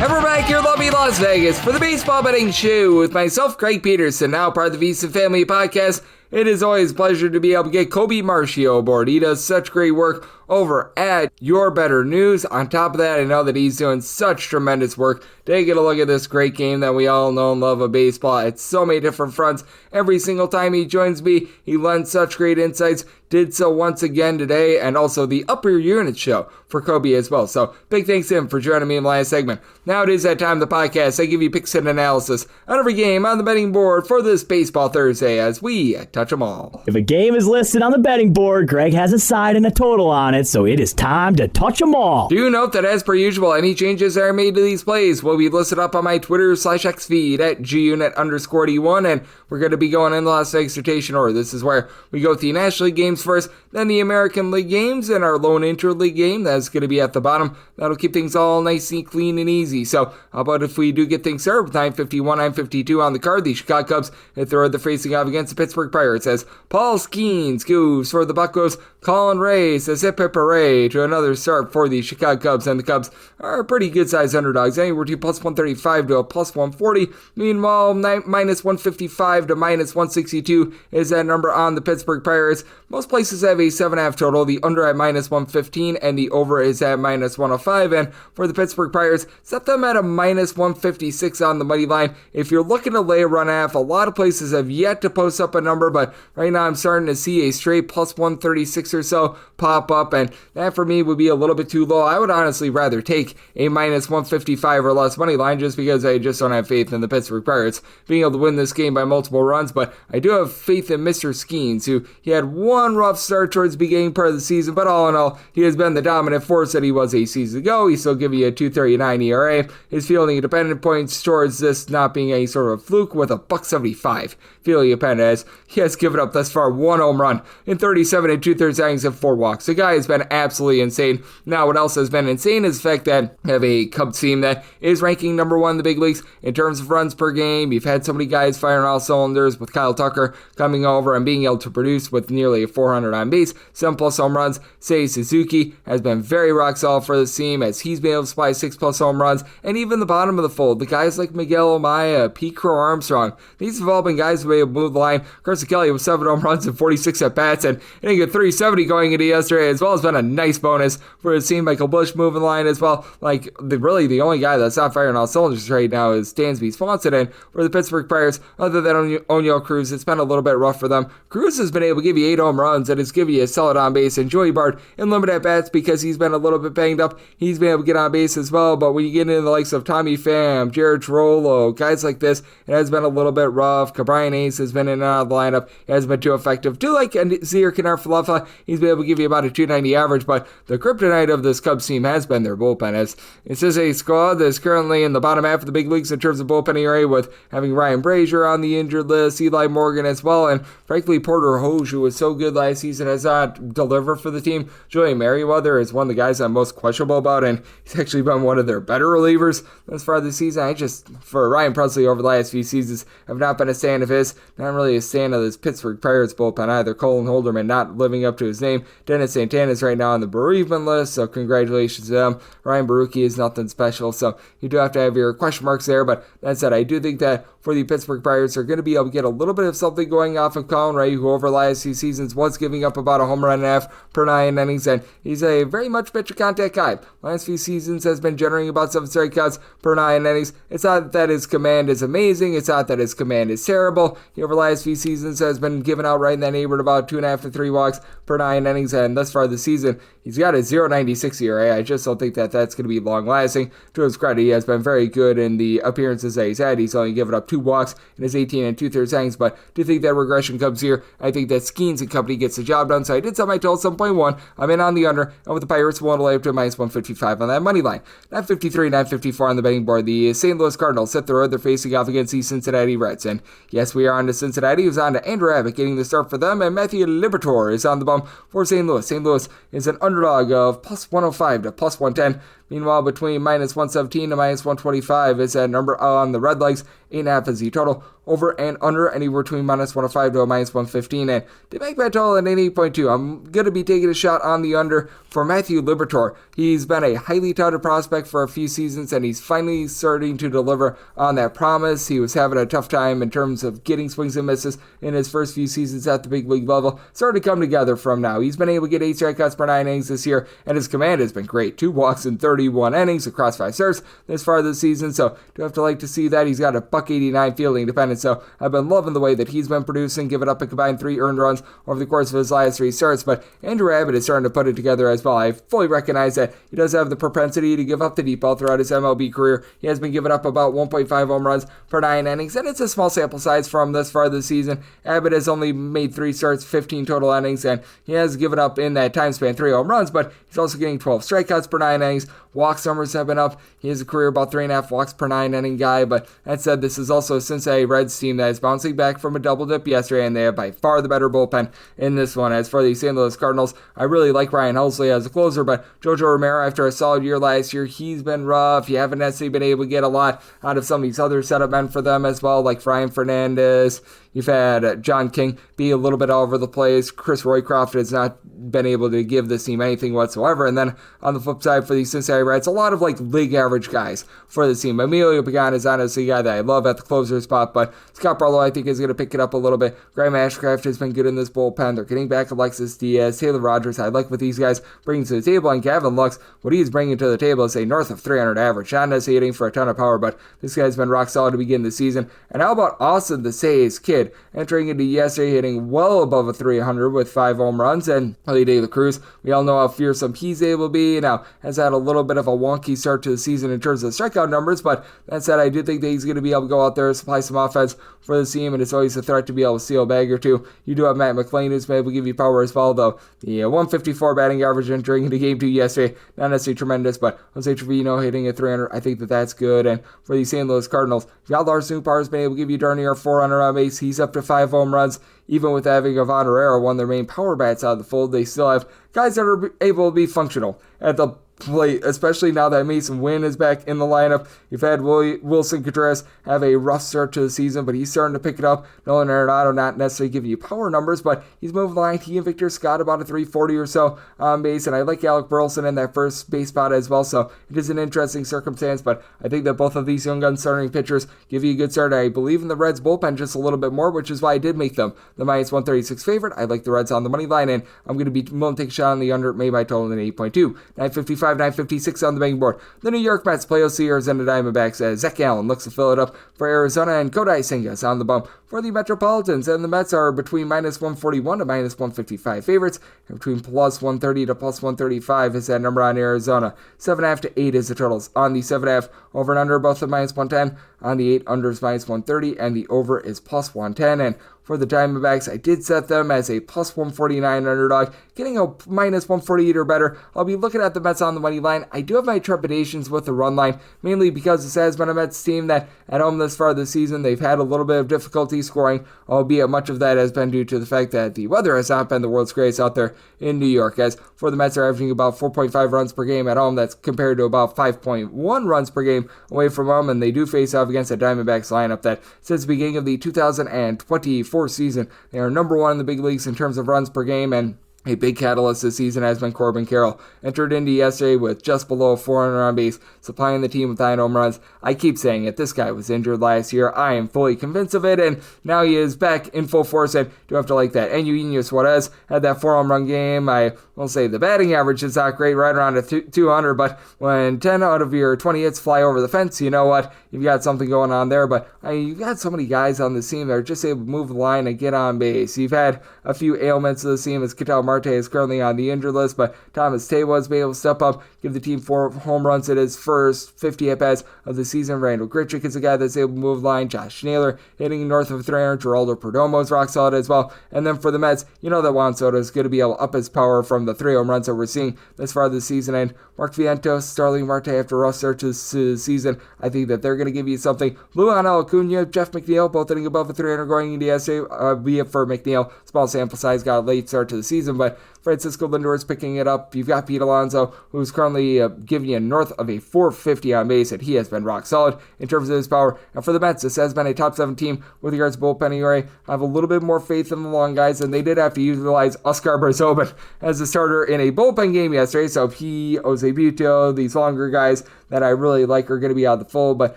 And we're back here in lovely Las Vegas for the Baseball Betting Show with myself, Greg Peterson, now part of the VSiN Family Podcast. It is always a pleasure to be able to get Colby Marchio aboard. He does such great work over at Your Better News. On top of that, I know that he's doing such tremendous work. Take a look at this great game that we all know and love of baseball at so many different fronts. Every single time he joins me, he lends such great insights. Did so once again today, and also the Upper Unit Show for Colby as well. So big thanks to him for joining me in the last segment. Now it is that time of the podcast. I give you picks and analysis on every game on the betting board for this Baseball Thursday as we touch them all. If a game is listed on the betting board, Greg has a side and a total on it, so it is time to touch them all. Do note that as per usual, any changes that are made to these plays will be listed up on my Twitter/X feed at gunit_D1, and we're going to be going in the Las Vegas rotation order. This is where we go with the National League games first, then the American League games, and our lone interleague game that's going to be at the bottom. That'll keep things all nice and clean and easy. So how about if we do get things started with 951, 952 on the card, the Chicago Cubs hit the road they're facing off against the Pittsburgh Pirates as Paul Skeens goes for the Buccos. Colin Ray says hip hip hooray to another start for the Chicago Cubs, and the Cubs are pretty good-sized underdogs, anywhere to plus 135 to a plus 140. Meanwhile, minus 155 to minus 162 is that number on the Pittsburgh Pirates. Most places have a 7.5 total, the under at minus 115, and the over is at minus 105. And for the Pittsburgh Pirates, set them at a minus 156 on the money line. If you're looking to lay a run half, a lot of places have yet to post up a number, but right now I'm starting to see a straight plus 136 or so pop up, and that for me would be a little bit too low. I would honestly rather take a minus 155 or less money line just because I just don't have faith in the Pittsburgh Pirates being able to win this game by multiple runs, but I do have faith in Mr. Skeens, who he had one rough start towards the beginning part of the season, but all in all, he has been the dominant force that he was a season ago. He's still giving you a 2.39 ERA. His fielding independent points towards this not being any sort of fluke with a .175 fielding independent, as he has given up thus far one home run in 37 and 2/3 innings and 4 walks. The guy has been absolutely insane. Now, what else has been insane is the fact that you have a Cubs team that is ranking number 1 in the big leagues in terms of runs per game. You've had so many guys firing all cylinders with Kyle Tucker coming over and being able to produce with nearly a 400 on base, 7+ home runs. Seiya Suzuki has been very rock solid for this team as he's been able to supply 6+ home runs, and even the bottom of the fold, the guys like Miguel Amaya, Pete Crow Armstrong, these have all been guys who have been able to move the line. Carson Kelly with 7 home runs and 46 at-bats, and hitting a 370 going into yesterday as well has been a nice bonus for his team. Michael Busch moving the line as well. Like, really the only guy that's not firing all cylinders right now is Dansby Swanson, and for the Pittsburgh Pirates, other than Oneil Cruz, it's been a little bit rough for them. Cruz has been able to give you 8 home runs and has given give you a solid on base. And Joey Bart in limited at bats because he's been a little bit banged up. He's been able to get on base as well. But when you get into the likes of Tommy Pham, Jared Girolamo, guys like this, it has been a little bit rough. Brian Ace has been in and out of the lineup. He hasn't been too effective. Do like Zir Knar-Falefa. He's been able to give you about a 290 average. But the kryptonite of this Cubs team has been their bullpen. As this is a squad that is currently in the bottom half of the big leagues in terms of bullpen ERA, with having Ryan Brazier on the injured list, Eli Morgan as well, and frankly Porter Hoge, who was so good last season, has not delivered for the team. Joey Merriweather is one of the guys I'm most questionable about, and he's actually been one of their better relievers thus far this season. For Ryan Presley over the last few seasons, have not been a fan of his. Not really a fan of this Pittsburgh Pirates bullpen either. Colin Holderman not living up to his name. Dennis Santana is right now on the bereavement list, so congratulations to them. Ryan Baruchi is nothing special, so you do have to have your question marks there. But that said, I do think that for the Pittsburgh Pirates, are going to be able to get a little bit of something going off of Colin Ray, who over the last few seasons was giving up about a home run and a half per 9 innings, and he's a very much pitch contact guy. Last few seasons has been generating about 7 strikeouts per 9 innings. It's not that his command is amazing. It's not that his command is terrible. He over the last few seasons has been giving out right in that neighborhood about 2.5 to 3 walks per 9 innings, and thus far this season, he's got a 0.96 ERA. I just don't think that that's going to be long lasting. To his credit, he has been very good in the appearances that he's had. He's only given up 2 walks in his 18 2/3 innings, but do think that regression comes here. I think that Skeens and company gets the job done, so I did set my total 7.1. I'm in on the under, and with the Pirates, we'll lay up to -155 on that money line. 953, 954 on the betting board. The St. Louis Cardinals set the road. They're facing off against the Cincinnati Reds, and yes, we are on to Cincinnati. Who's on to Andrew Abbott getting the start for them, and Matthew Liberatore is on the bump for St. Louis. St. Louis is an underdog of +105 to +110. Meanwhile, between -117 to -125 is that number on the Red Legs. 8.5 is the total. Over and under anywhere between -105 to a -115. And to make that total at 8.2, I'm going to be taking a shot on the under for Matthew Liberatore. He's been a highly touted prospect for a few seasons, and he's finally starting to deliver on that promise. He was having a tough time in terms of getting swings and misses in his first few seasons at the big league level. Starting to come together from now. He's been able to get 8 strikeouts per 9 innings this year, and his command has been great. 2 walks in 31 innings across 5 starts this far this season, so do have to like to see that. He's got a .189 fielding dependence, so I've been loving the way that he's been producing, giving up a combined 3 earned runs over the course of his last 3 starts. But Andrew Abbott is starting to put it together as well. I fully recognize that he does have the propensity to give up the deep ball throughout his MLB career. He has been giving up about 1.5 home runs per 9 innings, and it's a small sample size from this far this season. Abbott has only made 3 starts, 15 total innings, and he has given up in that time span 3 home runs, but he's also getting 12 strikeouts per 9 innings. Walk numbers have been up. He has a career about 3.5 walks per 9 inning guy, but that said, this is also a Cincinnati Reds team that is bouncing back from a double dip yesterday, and they have by far the better bullpen in this one. As for the St. Louis Cardinals, I really like Ryan Helsley as a closer, but Jojo Romero, after a solid year last year, he's been rough. You haven't necessarily been able to get a lot out of some of these other setup men for them as well, like Ryan Fernandez. You've had John King be a little bit all over the place. Chris Roycroft has not been able to give this team anything whatsoever. And then on the flip side for the Cincinnati Reds, a lot of like league average guys for the team. Emilio Pagan is honestly a guy that I love at the closer spot, but Scott Barlow I think is going to pick it up a little bit. Graham Ashcraft has been good in this bullpen. They're getting back Alexis Diaz, Taylor Rogers. I like what these guys bring to the table, and Gavin Lux, what he's bringing to the table is a north of 300 average. Not necessarily hitting for a ton of power, but this guy's been rock solid to begin the season. And how about Austin the Say's kid, entering into yesterday hitting well above a 300 with 5 home runs, and Ellie De La Cruz, we all know how fearsome he's able to be. Now, has had a little bit of a wonky start to the season in terms of strikeout numbers, but that said, I do think that he's going to be able to go out there and supply some offense for the team, and it's always a threat to be able to steal a bag or two. You do have Matt McLean, who's been able to give you power as well, though. The 154 batting average entering into game 2 yesterday, not necessarily tremendous, but Jose Trevino hitting at 300, I think that that's good. And for the St. Louis Cardinals, Valdar Supar has been able to give you darn near 400 on base. He's up to 5 home runs. Even with having Ivan Herrera, one of their main power bats out of the fold, they still have guys that are able to be functional at the plate, especially now that Mason Wynn is back in the lineup. You've had Wilson Contreras have a rough start to the season, but he's starting to pick it up. Nolan Arenado not necessarily giving you power numbers, but he's moving the line. He and Victor Scott about a 340 or so on base, and I like Alec Burleson in that first base spot as well, so it is an interesting circumstance, but I think that both of these young gun starting pitchers give you a good start. I believe in the Reds bullpen just a little bit more, which is why I did make them the -136 favorite. I like the Reds on the money line, and I'm going to be willing to take a shot on the under, made by total in 8.2. 955 956 on the betting board. The New York Mets play OC Arizona Diamondbacks as Zach Gallen looks to fill it up for Arizona, and Kodai Senga is on the bump for the Metropolitans, and the Mets are between minus 141 to minus 155 favorites, and between plus 130 to plus 135 is that number on Arizona. 7.5 to 8 is the totals on the 7.5 over and under, both at minus 110. On the 8 unders minus 130, and the over is plus 110. And for the Diamondbacks, I did set them as a plus 149 underdog, getting a minus 148 or better. I'll be looking at the Mets on the money line. I do have my trepidations with the run line, mainly because this has been a Mets team that at home this far this season, they've had a little bit of difficulty scoring, albeit much of that has been due to the fact that the weather has not been the world's greatest out there in New York, as for the Mets are averaging about 4.5 runs per game at home. That's compared to about 5.1 runs per game away from home, and they do face off against a Diamondbacks lineup that since the beginning of the 2024 season, they are number one in the big leagues in terms of runs per game, and a big catalyst this season has been Corbin Carroll. Entered into yesterday with just below 400 on base, supplying the team with 9 home runs. I keep saying it, this guy was injured last year. I am fully convinced of it, and now he is back in full force, and do have to like that. And Eugenio Suarez had that 4 home run game. I will say the batting average is not great, right around 200, but when 10 out of your 20 hits fly over the fence, you know what? You've got something going on there, but you've got so many guys on this team that are just able to move the line and get on base. You've had a few ailments of the team, as Ketel Marte is currently on the injured list, but Thomas Tate has been able to step up, give the team 4 home runs at his first 50 at-bats of the season. Randall Grichuk is a guy that's able to move the line. Josh Naylor hitting north of 300. Geraldo Perdomo is rock solid as well. And then for the Mets, you know that Juan Soto is going to be able to up his power from the 3 home runs that we're seeing this far this season. And Mark Vientos, Starling Marte after a rough start to the season, I think that they're going to give you something. Luan Acuna, Jeff McNeil, both hitting above the 300 going into yesterday, be it for McNeil. Small sample size, got a late start to the season, but Francisco Lindor is picking it up. You've got Pete Alonso, who's currently giving you north of a 450 on base, and he has been rock solid in terms of his power. And for the Mets, this has been a top 7 team with regards to bullpen ERA. I have a little bit more faith in the long guys, and they did have to utilize Oscar Barzobin as a starter in a bullpen game yesterday. So he, Jose Buto, these longer guys that I really like are going to be out of the fold. But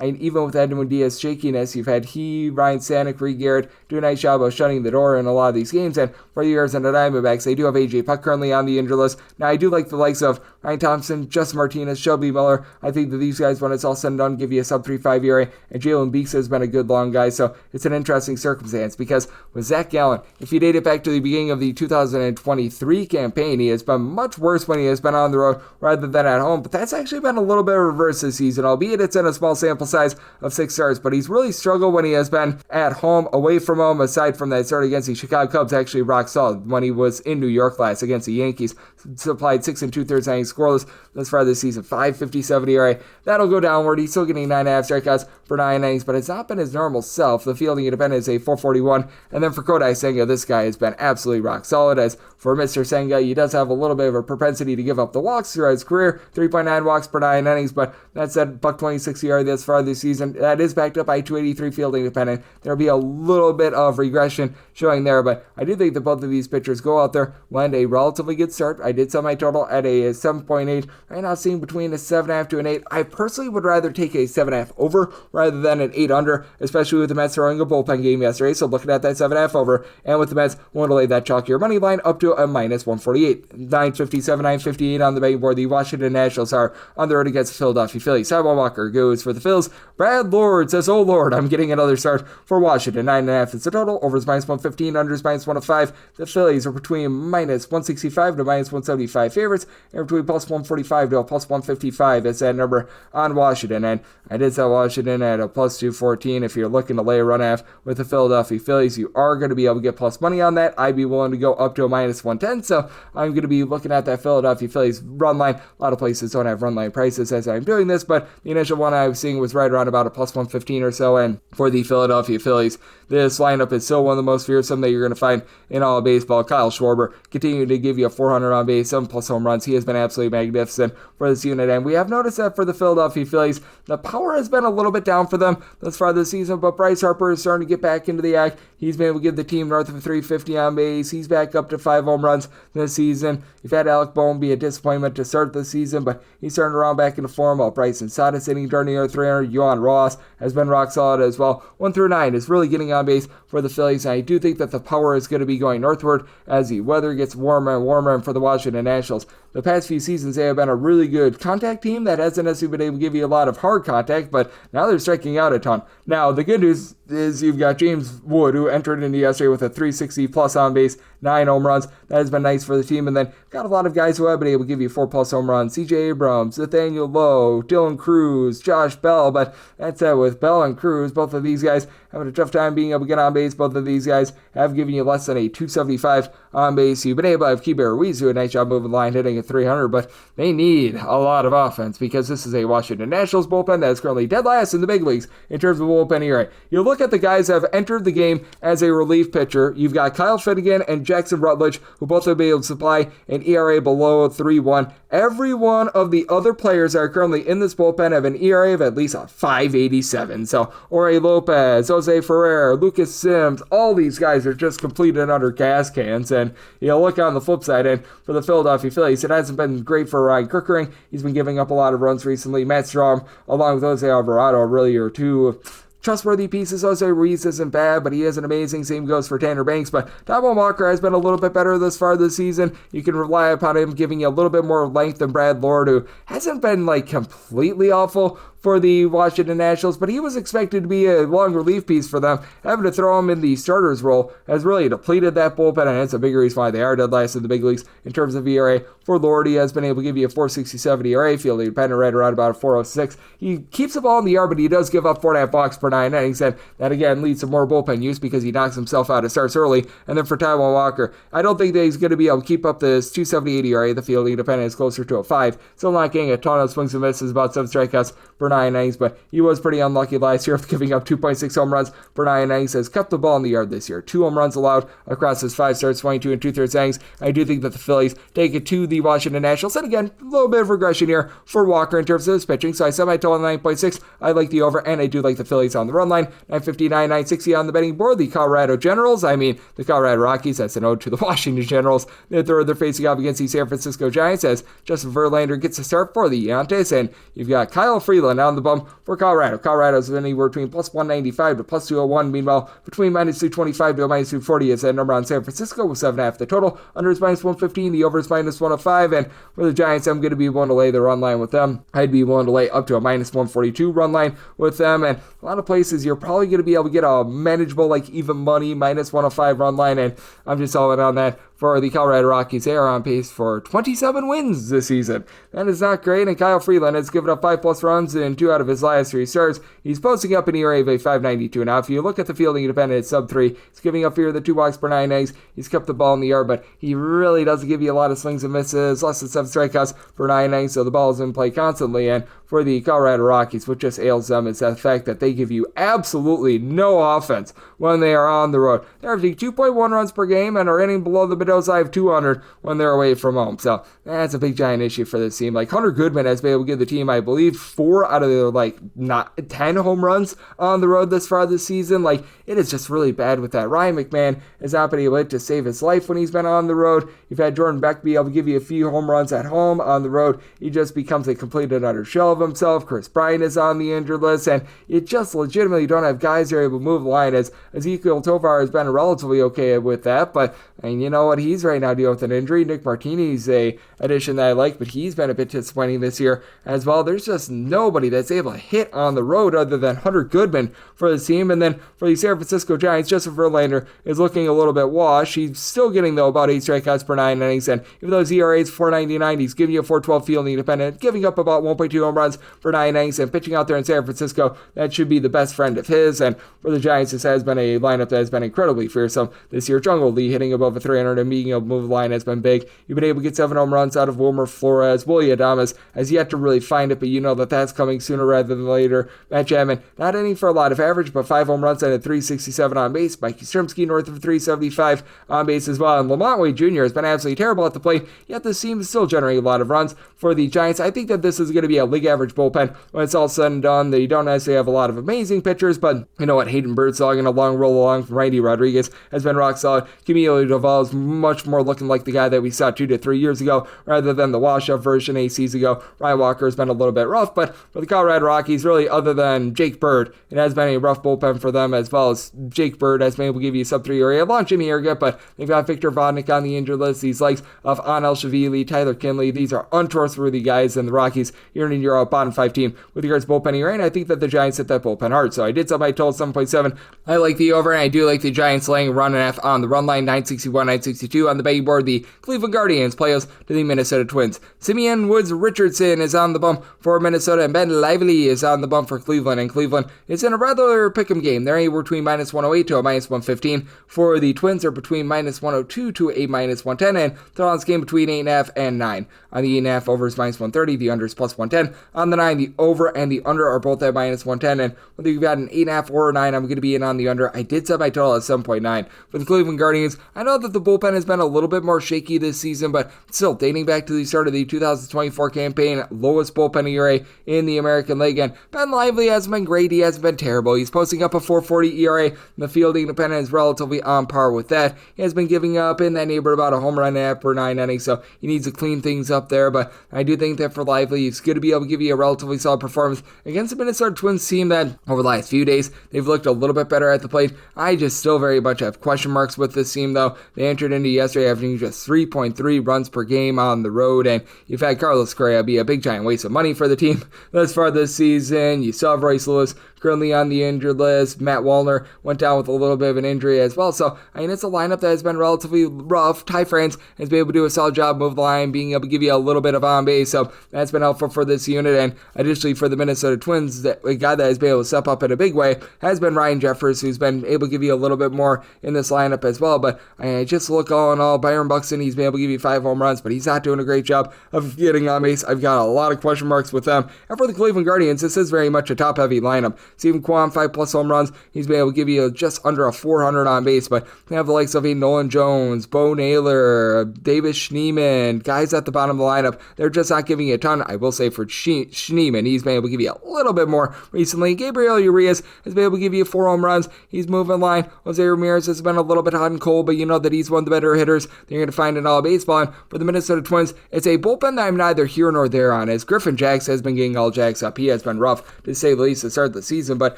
even with Edwin Diaz shakiness, you've had Ryan Stanek, Reed Garrett do a nice job of shutting the door in a lot of these games. And for the Arizona Diamondbacks, they do have A.J. Puck currently on the injured list. Now, I do like the likes of Ryan Thompson, Justin Martinez, Shelby Miller. I think that these guys, when it's all said and done, give you a sub-3.5 ERA. And Jalen Beeks has been a good long guy. So it's an interesting circumstance because with Zach Gallen, if you date it back to the beginning of the 2023 campaign, he has been much worse when he has been on the road rather than at home. But that's actually been a little bit of reverse this season, albeit it's in a small sample size of 6 starts. But he's really struggled when he has been at home, away from home, aside from that start against the Chicago Cubs, actually rock solid when he was in New York last against the Yankees. Supplied 6 2/3 innings scoreless thus far this season, 5.57 ERA. That'll go downward. He's still getting 9.5 strikeouts for 9 innings, but it's not been his normal self. The fielding independent is a 441. And then for Kodai Senga, this guy has been absolutely rock solid. As for Mr. Senga, he does have a little bit of a propensity to give up the walks throughout his career, 3.9 walks per 9 innings, but that said, $1.26 ERA thus far this season. That is backed up by 283 fielding independent. There'll be a little bit of regression showing there, but I do think that both of these pitchers go out there, land a relatively good start. I did set my total at a 7.8. Right now, seeing between a 7.5 to an 8. I personally would rather take a 7.5 over rather than an 8 under, especially with the Mets throwing a bullpen game yesterday. So looking at that 7.5 over, and with the Mets, want to lay that chalkier money line up to a minus 148. 957, 958 on the betting board. The Washington Nationals are on the road against the Philadelphia Phillies. Simon Walker goes for the Phils. Brad Lord says, "Oh Lord, I'm getting another start for Washington." 9.5 is the total. Overs minus 115, unders minus 105. The Phillies are between minus 165 to minus 175 favorites, and between plus 145 to a plus 155. That's that number on Washington. And I did sell Washington at a plus 214. If you're looking to lay a run half with the Philadelphia Phillies, you are going to be able to get plus money on that. I'd be willing to go up to a minus 110. So I'm going to be looking at that Philadelphia Phillies run line. A lot of places don't have run line prices as I'm doing this, but the initial one I was seeing was right around about a plus 115 or so. And for the Philadelphia Phillies, this lineup is still one of the most fearsome that you're going to find in all of baseball. Kyle Schwarber continuing to give you a 400 on base, 7+ home runs. He has been absolutely magnificent for this unit. And we have noticed that for the Philadelphia Phillies, the power has been a little bit down for them thus far this season, but Bryce Harper is starting to get back into the act. He's been able to give the team north of 350 on base. He's back up to 5 home runs this season. You've had Alec Boehm be a disappointment to start the season, but he's starting around back into form, while Bryson Stott is hitting darn near 300. Yohan Ross has been rock solid as well. 1 through 9 is really getting on base for the Phillies, and I do think that the power is going to be going northward as the weather gets warmer and warmer. And for the Washington Nationals, the past few seasons they have been a really good contact team that hasn't necessarily been able to give you a lot of hard contact, but now they're striking out a ton. Now, the good news is you've got James Wood, who entered into yesterday with a 360 plus on base, 9 home runs. That has been nice for the team. And then got a lot of guys who have been able to give you 4+ home runs. CJ Abrams, Nathaniel Lowe, Dylan Cruz, Josh Bell. But that's it with Bell and Cruz. Both of these guys having a tough time being able to get on base. Both of these guys have given you less than a 275 on base. You've been able to have Keibert Ruiz do a nice job moving the line, hitting at 300, but they need a lot of offense because this is a Washington Nationals bullpen that is currently dead last in the big leagues in terms of bullpen ERA. You look at the guys that have entered the game as a relief pitcher. You've got Kyle Finnegan and Jackson Rutledge, who both have been able to supply an ERA below 3.1. Every one of the other players that are currently in this bullpen have an ERA of at least a 5.87. So, Jorge Lopez, Jose Ferrer, Lucas Sims, all these guys are just complete and utter gas cans. And you look on the flip side, and for the Philadelphia Phillies, it hasn't been great for Ryan Kirkering. He's been giving up a lot of runs recently. Matt Strom, along with Jose Alvarado, really are two trustworthy pieces. Jose Ruiz isn't bad, but he isn't amazing. Same goes for Tanner Banks. But Taijuan Walker has been a little bit better thus far this season. You can rely upon him giving you a little bit more length than Brad Lord, who hasn't been completely awful for the Washington Nationals, but he was expected to be a long relief piece for them. Having to throw him in the starter's role has really depleted that bullpen, and it's a big reason why they are dead last in the big leagues in terms of ERA. For Lord, he has been able to give you a 4.67 ERA, fielding dependent right around about a 4.06. He keeps the ball in the yard, but he does give up 4.5 walks per 9 innings, and that again leads to more bullpen use because he knocks himself out of starts early. And then for Taijuan Walker, I don't think that he's going to be able to keep up this 2.78 ERA. The fielding dependent is closer to a 5. Still not getting a ton of swings and misses, about 7 strikeouts per 9 innings, but he was pretty unlucky last year, giving up 2.6 home runs per 9 innings. Has kept the ball in the yard this year. 2 home runs allowed across his 5 starts, 22 2/3 innings. I do think that the Phillies take it to the Washington Nationals. And again, a little bit of regression here for Walker in terms of his pitching. So I set my total on 9.6. I like the over, and I do like the Phillies on the run line. 959, 960 on the betting board. The Colorado Generals, the Colorado Rockies, that's an ode to the Washington Generals. They're facing off against the San Francisco Giants as Justin Verlander gets a start for the Giants. And you've got Kyle Freeland on the bump for Colorado. Colorado's been anywhere between plus 195 to plus 201. Meanwhile, between minus 225 to minus 240 is that number on San Francisco with 7.5. The total under is minus 115. The over is minus 105. And for the Giants, I'm going to be willing to lay the run line with them. I'd be willing to lay up to a minus 142 run line with them. And a lot of places you're probably going to be able to get a manageable, even money, minus 105 run line. And I'm just all in on that. For the Colorado Rockies, they are on pace for 27 wins this season. That is not great, and Kyle Freeland has given up 5+ runs in 2 out of his last 3 starts. He's posting up an ERA of a 5.92. Now, if you look at the fielding independent, it's sub-3. He's giving up here the 2 walks per 9 innings. He's kept the ball in the yard, but he really doesn't give you a lot of swings and misses, less than 7 strikeouts per 9 innings, so the ball is in play constantly. And for the Colorado Rockies, what just ails them is the fact that they give you absolutely no offense when they are on the road. They're averaging 2.1 runs per game and are hitting below the Mendoza of 200 when they're away from home. So that's a big giant issue for this team. Hunter Goodman has been able to give the team, I believe, 4 out of their not 10 home runs on the road this far this season. It is just really bad with that. Ryan McMahon has not been able to save his life when he's been on the road. You've had Jordan Beck be able to give you a few home runs at home. On the road, he just becomes a complete and utter shell of himself. Chris Bryant is on the injured list, and you just legitimately don't have guys that are able to move the line, as Ezekiel Tovar has been relatively okay with that, but you know what, he's right now dealing with an injury. Nick Martini's a addition that I like, but he's been a bit disappointing this year as well. There's just nobody that's able to hit on the road other than Hunter Goodman for the team. And then for the San Francisco Giants, Justin Verlander is looking a little bit washed. He's still getting, though, about 8 strikeouts per 9 innings, and even though his ERA is 4.99, he's giving you a 4.12 fielding independent, giving up about 1.2 home runs per 9 innings, and pitching out there in San Francisco, that should be the best friend of his. And for the Giants, this has been a lineup that has been incredibly fearsome this year. Jungle Lee hitting above a 300 and being able to move the line has been big. You've been able to get 7 home runs out of Wilmer Flores. Willie Adames has yet to really find it, but you know that that's coming sooner rather than later. Matt Chapman, not hitting for a lot of average, but 5 home runs and a 367 on base. Mikey Strzemski north of 375 on base as well. And Lamont Wade Jr. has been absolutely terrible at the plate, yet this team is still generating a lot of runs for the Giants. I think that this is going to be a league average bullpen when it's all said and done. They don't necessarily have a lot of amazing pitchers, but you know what? Hayden Birdsong and a long roll along from Randy Rodriguez has been rock solid. Camilo Val's much more looking like the guy that we saw 2 to 3 years ago rather than the washout version 8 seasons ago. Ryan Walker has been a little bit rough, but for the Colorado Rockies, really other than Jake Bird, it has been a rough bullpen for them as well as Jake Bird has been able to give you sub 3 ERA. Along Jimmy Erga, but they've got Victor Vodnik on the injured list. These likes of Anel Shavili, Tyler Kinley, these are untrustworthy guys, and the Rockies, year in year out, bottom 5 team with regards to bullpen ERA, and I think that the Giants hit that bullpen hard. So I did sub my total 7.7. I like the over, and I do like the Giants laying run and a half on the run line, 961, 962 on the betting board. The Cleveland Guardians play us to the Minnesota Twins. Simeon Woods Richardson is on the bump for Minnesota, and Ben Lively is on the bump for Cleveland, and Cleveland is in a rather pick'em game. They're anywhere between minus 108 to a minus 115. For the Twins, are between minus 102 to a minus 110, and they're on this game between 8.5 and 9. On the 8.5, over is minus 130, the under is plus 110. On the 9, the over and the under are both at minus 110, and whether you've got an 8.5 or a 9, I'm going to be in on the under. I did set my total at 7.9. For the Cleveland Guardians, I know that the bullpen has been a little bit more shaky this season, but still, dating back to the start of the 2024 campaign, lowest bullpen ERA in the American League, and Ben Lively hasn't been great, he hasn't been terrible. He's posting up a 4.40 ERA, and the fielding dependent is relatively on par with that. He has been giving up in that neighborhood about a home run and a half per 9 innings, so he needs to clean things up there, but I do think that for Lively, he's going to be able to give you a relatively solid performance against the Minnesota Twins team that, over the last few days, they've looked a little bit better at the plate. I just still very much have question marks with this team, though. They entered into yesterday averaging just 3.3 runs per game on the road, and you've had Carlos Correa be a big giant waste of money for the team thus far this season. You saw Royce Lewis currently on the injured list. Matt Wallner went down with a little bit of an injury as well. So, I mean, it's a lineup that has been relatively rough. Ty France has been able to do a solid job, move the line, being able to give you a little bit of on base. So, that's been helpful for this unit. And additionally, for the Minnesota Twins, a guy that has been able to step up in a big way has been Ryan Jeffers, who's been able to give you a little bit more in this lineup as well. But I just look all in all, Byron Buxton, he's been able to give you 5 home runs, but he's not doing a great job of getting on base. I've got a lot of question marks with them. And for the Cleveland Guardians, this is very much a top-heavy lineup. Stephen Kwan, 5+ home runs. He's been able to give you just under a 400 on base, but they have the likes of Nolan Jones, Bo Naylor, Davis Schneemann, guys at the bottom of the lineup. They're just not giving you a ton. I will say for Schneemann, he's been able to give you a little bit more recently. Gabriel Urias has been able to give you 4 home runs. He's moving line. Jose Ramirez has been a little bit hot and cold, but you know that he's one of the better hitters that you're going to find in all of baseball. And for the Minnesota Twins, it's a bullpen that I'm neither here nor there on, as Griffin Jacks has been getting all jacks up. He has been rough, to say the least, to start the season, but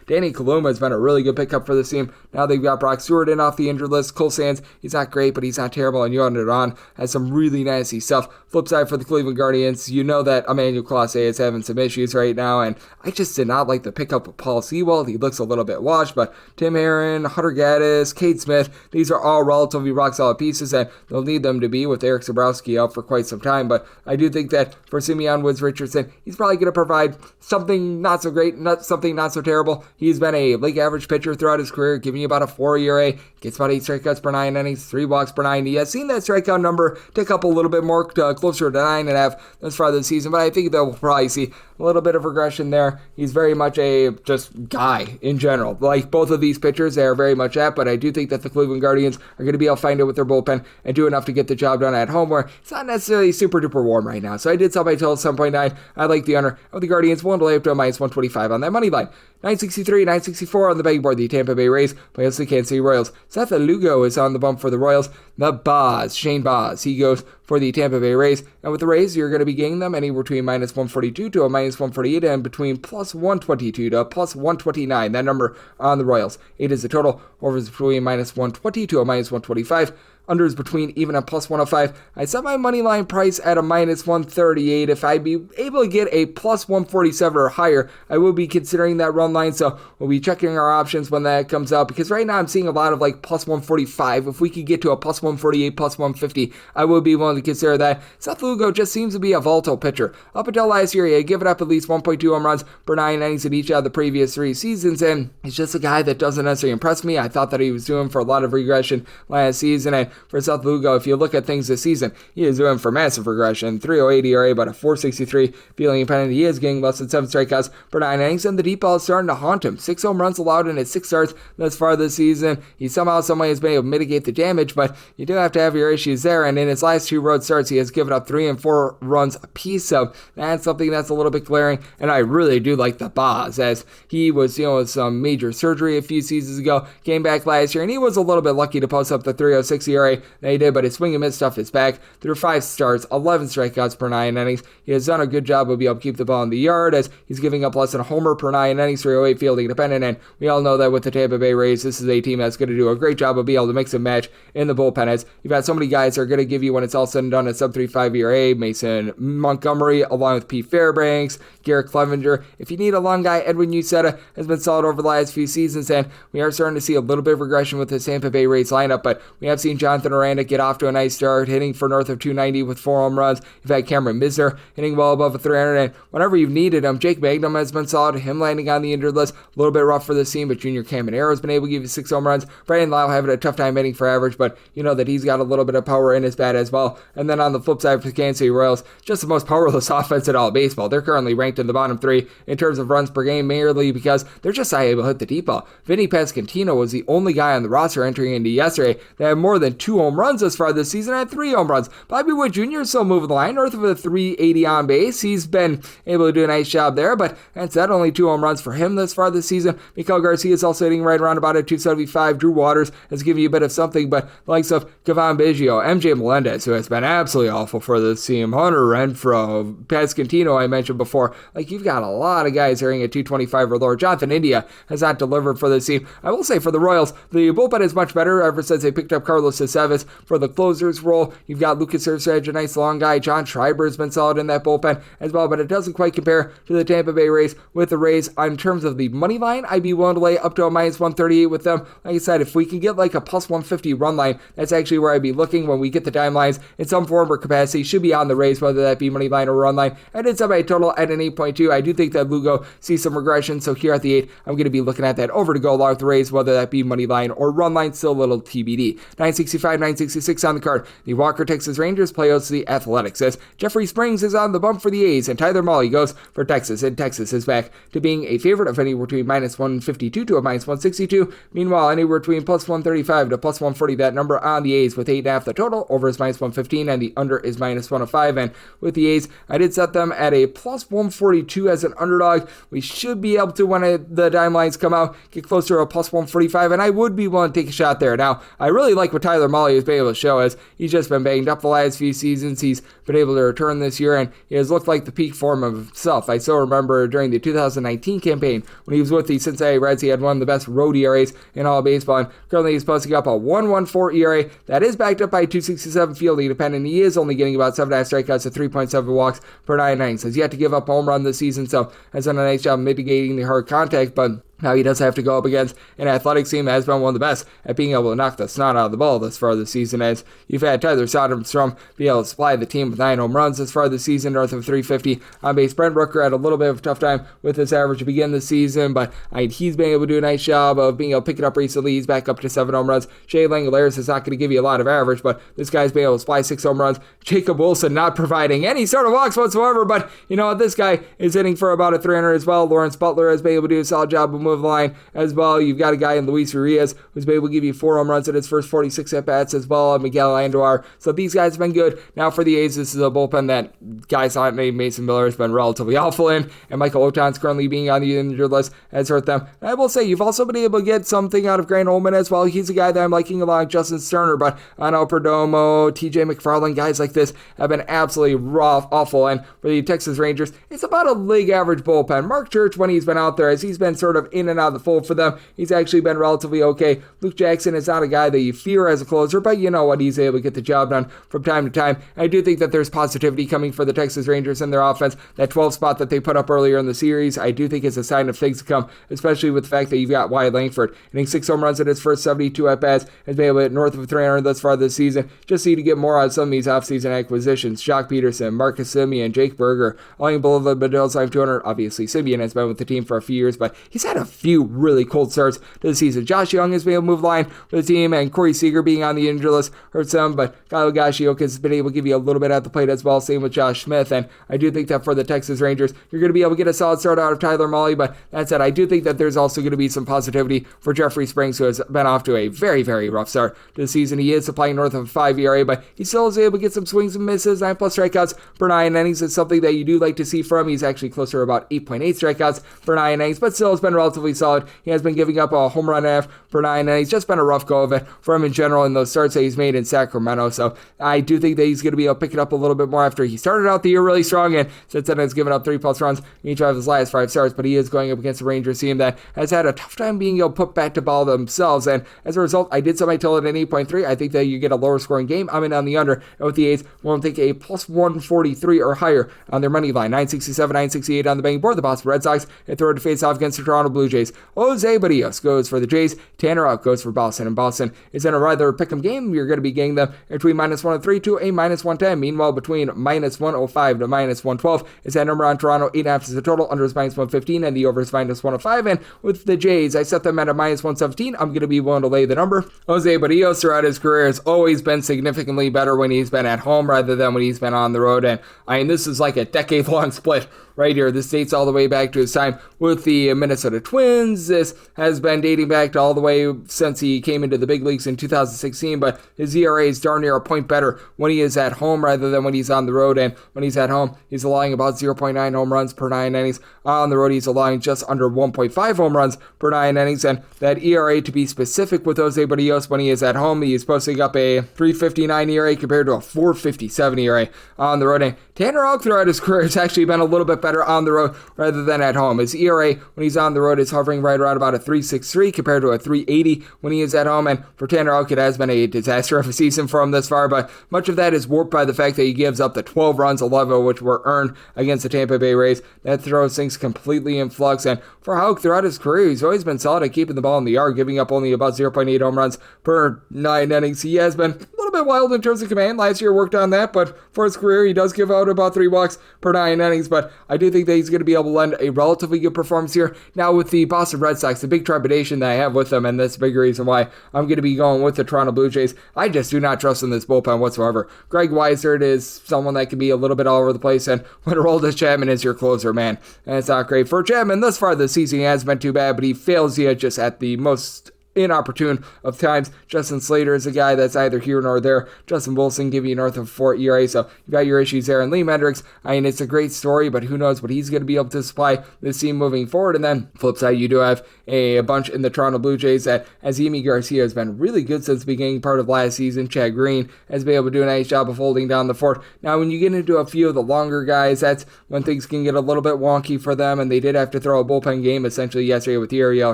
Danny Kaluma has been a really good pickup for this team. Now they've got Brock Stewart in off the injured list. Cole Sands, he's not great, but he's not terrible, and Yohan Duran has some really nasty stuff. Flip side for the Cleveland Guardians, you know that Emmanuel Clase is having some issues right now, and I just did not like the pickup of Paul Sewald. He looks a little bit washed, but Tim Aaron, Hunter Gaddis, Cade Smith, these are all relatively rock-solid pieces, and they'll need them to be with Eric Zabrowski out for quite some time, but I do think that for Simeon Woods Richardson, he's probably going to provide something not so great, something not so terrible. He's been a league average pitcher throughout his career, giving you about a 4 ERA, gets about 8 strikeouts per 9 innings, 3 walks per 9. He has seen that strikeout number tick up a little bit more, closer to 9.5 thus far this season, but I think that we'll probably see a little bit of regression there. He's very much a just guy in general. Like both of these pitchers, they are very much at, but I do think that the Cleveland Guardians are going to be able to find it with their bullpen and do enough to get the job done at home, where it's not necessarily super duper warm right now. So I did sell my total 7.9. I like the under of the Guardians, willing to lay up to a minus 125 on that money line. 963, 964 on the betting board. The Tampa Bay Rays play against the Kansas City Royals. Seth Lugo is on the bump for the Royals. The Boz, Shane Boz, he goes for the Tampa Bay Rays. And with the Rays, you're going to be getting them anywhere between minus 142 to a minus 148 and between plus 122 to plus 129. That number on the Royals. 8 is the total. Over is between minus 120 to a minus 125. Under is between even and plus 105. I set my money line price at a minus 138. If I'd be able to get a plus 147 or higher, I will be considering that run line. So we'll be checking our options when that comes out, because right now I'm seeing a lot of like plus 145. If we could get to a plus 148, plus 150, I would be willing to consider that. Seth Lugo just seems to be a volatile pitcher. Up until last year, he had given up at least 1.2 home runs per 9 innings in each of the previous 3 seasons, and he's just a guy that doesn't necessarily impress me. I thought that he was doing for a lot of regression last season, and for Seth Lugo, if you look at things this season, he is doing for massive regression. 3.08 ERA, about a 4.63 fielding independent. He is getting less than 7 strikeouts per 9 innings, and the deep ball is starting to haunt him. 6 home runs allowed in his 6 starts thus far this season. He somehow, some way has been able to mitigate the damage, but you do have to have your issues there, and in his last 2 road starts, he has given up 3 and 4 runs apiece, so that's something that's a little bit glaring, and I really do like the Boz, as he was dealing with some major surgery a few seasons ago, came back last year, and he was a little bit lucky to post up the 3.06 ERA ERA than he did, but his swing and miss stuff is back. Through 5 starts, 11 strikeouts per 9 innings. He has done a good job of being able to keep the ball in the yard as he's giving up less than a homer per 9 innings, 308 fielding dependent, and we all know that with the Tampa Bay Rays, this is a team that's going to do a great job of being able to mix and match in the bullpen as you've got so many guys that are going to give you, when it's all said and done, a sub-3.5 ERA. Mason Montgomery, along with Pete Fairbanks, Garrett Clevenger. If you need a long guy, Edwin Uceta has been solid over the last few seasons, and we are starting to see a little bit of regression with the Tampa Bay Rays lineup, but we have seen Jonathan Aranda get off to a nice start, hitting for north of 290 with 4 home runs. You've had Cameron Misner hitting well above a 300, and whenever you've needed him, Jake Magnum has been solid, him landing on the injured list, a little bit rough for this team, but Junior Caminero has been able to give you 6 home runs. Brandon Lau having a tough time hitting for average, but you know that he's got a little bit of power in his bat as well. And then on the flip side for the Kansas City Royals, just the most powerless offense in all of baseball. They're currently ranked in the bottom 3 in terms of runs per game, merely because they're just not able to hit the deep ball. Vinny Pasquantino was the only guy on the roster entering into yesterday that had more than 2 home runs thus far this season, had 3 home runs. Bobby Witt Jr. is still moving the line, north of a 380 on base. He's been able to do a nice job there, but that's that, only 2 home runs for him thus far this season. Miguel Garcia is also hitting right around about a 275. Drew Waters has given you a bit of something, but the likes of Gavan Biggio, MJ Melendez, who has been absolutely awful for this team, Hunter Renfroe, Pasquantino, I mentioned before. Like, you've got a lot of guys hitting at 225 or lower. Jonathan India has not delivered for this team. I will say for the Royals, the bullpen is much better ever since they picked up Carlos Aceves for the closer's role. You've got Lucas Erceg, a nice long guy. John Schreiber has been solid in that bullpen as well, but it doesn't quite compare to the Tampa Bay Rays. With the Rays, in terms of the money line, I'd be willing to lay up to a minus 138 with them. Like I said, if we can get like a plus 150 run line, that's actually where I'd be looking when we get the dime lines in some form or capacity. Should be on the Rays, whether that be money line or run line. I did set my total at an 8.2. I do think that Lugo sees some regression, so here at the 8, I'm going to be looking at that over to go along with the Rays, whether that be money line or run line, still a little TBD. 965, 966 on the card. The Walker Texas Rangers play out to the Athletics as Jeffrey Springs is on the bump for the A's, and Tyler Mahle goes for Texas, and Texas is back to being a favorite of anywhere between minus 152 to a minus 162. Meanwhile, anywhere between plus 135 to plus 140, that number on the A's with 8.5 the total. Over is minus 115, and the under is minus 105. And with the A's, I did set them at a plus 142 as an underdog. We should be able to, when the dime lines come out, get closer to a plus 145, and I would be willing to take a shot there. Now, I really like what Tyler Mahle has been able to show, as he's just been banged up the last few seasons. He's been able to return this year, and he has looked like the peak form of himself. I still remember during the 2019 campaign when he was with the Cincinnati Reds, he had one of the best road ERAs in all of baseball, and currently he's posting up a 1.14 ERA. That is backed up by 267 fielding dependent. He is only getting about 7.5 strikeouts to 3.7 walks per 9 innings. Has yet to give up a home run this season, so has done a nice job mitigating the hard contact, but now he does have to go up against an Athletics team that has been one of the best at being able to knock the snot out of the ball this far this season, as you've had Tyler Soderstrom be able to supply the team with 9 home runs this far this season, north of 350 on base. Brent Rooker had a little bit of a tough time with his average to begin the season, but he's been able to do a nice job of being able to pick it up recently. He's back up to 7 home runs. Shea Langolaris is not going to give you a lot of average, but this guy's been able to supply 6 home runs. Jacob Wilson not providing any sort of walks whatsoever, but you know what, this guy is hitting for about a 300 as well. Lawrence Butler has been able to do a solid job of moving the line as well. You've got a guy in Luis Urias who's been able to give you 4 home runs in his first 46 at-bats as well, Miguel Andujar. So these guys have been good. Now for the A's, this is a bullpen that guys not named Mason Miller has been relatively awful in, and Michael Oton's currently being on the injured list has hurt them. And I will say, you've also been able to get something out of Grant Holman as well. He's a guy that I'm liking along Justin Sterner, but Ano Perdomo, TJ McFarland, guys like this have been absolutely rough, awful. And for the Texas Rangers, it's about a league average bullpen. Mark Church, when he's been out there, as he's been sort of in and out of the fold for them, he's actually been relatively okay. Luke Jackson is not a guy that you fear as a closer, but you know what, he's able to get the job done from time to time. I do think that there's positivity coming for the Texas Rangers in their offense. That 12 spot that they put up earlier in the series, I do think is a sign of things to come, especially with the fact that you've got Wyatt Langford hitting 6 home runs in his first 72 at-bats, has been able to hit north of 300 thus far this season. Just need to get more out of some of these offseason acquisitions. Jock Peterson, Marcus Semien, Jake Berger, all below the middle line 200. Obviously, Semien has been with the team for a few years, but he's had a few really cold starts to the season. Josh Young has been able to move line for the team, and Corey Seager being on the injured list hurts them, but Kyle Higashioka has been able to give you a little bit at the plate as well. Same with Josh Smith, and I do think that for the Texas Rangers, you're going to be able to get a solid start out of Tyler Mahle, but that said, I do think that there's also going to be some positivity for Jeffrey Springs, who has been off to a very, very rough start to the season. He is supplying north of 5 ERA, but he still is able to get some swings and misses. 9+ strikeouts per 9 innings is something that you do like to see from. He's actually closer to about 8.8 strikeouts per 9 innings, but still has been relatively relatively solid. He has been giving up a home run and a half per 9, and he's just been a rough go of it for him in general in those starts that he's made in Sacramento. So I do think that he's going to be able to pick it up a little bit more after he started out the year really strong, and since then has given up 3+ runs in each of his last 5 starts. But he is going up against a Rangers team that has had a tough time being able to put back to ball themselves, and as a result, I did semi-tilt it at 8.3. I think that you get a lower scoring game. I'm in on the under, and with the A's, we'll take a plus 143 or higher on their money line. 967, 968 on the betting board. The Boston Red Sox hit the road to face off against the Toronto Blue Jays. Jose Barrios goes for the Jays. Tanner Houck goes for Boston, and Boston is in a rather pick'em game. You're going to be getting them between -103 to a -110. Meanwhile, between -105 to -112 is that number on Toronto. 8.5 is the total. Under is -115, and the over is -105. And with the Jays, I set them at a -117. I'm going to be willing to lay the number. Jose Barrios throughout his career has always been significantly better when he's been at home rather than when he's been on the road. And I mean, this is like a decade-long split right here. This dates all the way back to his time with the Minnesota Twins. This has been dating back to all the way since he came into the big leagues in 2016, but his ERA is darn near a point better when he is at home rather than when he's on the road. And when he's at home, he's allowing about 0.9 home runs per 9 innings. On the road, he's allowing just under 1.5 home runs per 9 innings. And that ERA, to be specific with Jose Barrios, when he is at home, he's posting up a 3.59 ERA compared to a 4.57 ERA on the road. And Tanner Houck throughout his career has actually been a little bit better on the road rather than at home. His ERA when he's on the road is hovering right around about a 3.63 compared to a 3.80 when he is at home. And for Tanner Houck, it has been a disaster of a season for him thus far, but much of that is warped by the fact that he gives up the 12 runs, 11 of which were earned against the Tampa Bay Rays. That throws things completely in flux. And for Houck throughout his career, he's always been solid at keeping the ball in the yard, giving up only about 0.8 home runs per 9 innings. He has been a little bit wild in terms of command. Last year worked on that, but for his career, he does give out about 3 walks per 9 innings. But I do think that he's going to be able to lend a relatively good performance here. Now with the Boston Red Sox, the big trepidation that I have with them, and that's a big reason why I'm going to be going with the Toronto Blue Jays, I just do not trust in this bullpen whatsoever. Greg Weissert is someone that can be a little bit all over the place, and when Aroldis Chapman is your closer, man, and it's not great for Chapman. Thus far this season, he hasn't been too bad, but he fails you just at the most inopportune of times. Justin Slater is a guy that's either here nor there. Justin Wilson give you north of 4 ERA, so you've got your issues there. And Liam Hendricks, I mean, it's a great story, but who knows what he's going to be able to supply this team moving forward. And then, flip side, you do have a bunch in the Toronto Blue Jays that, as Yimi Garcia has been really good since the beginning part of last season. Chad Green has been able to do a nice job of holding down the fort. Now, when you get into a few of the longer guys, that's when things can get a little bit wonky for them, and they did have to throw a bullpen game essentially yesterday with Ariel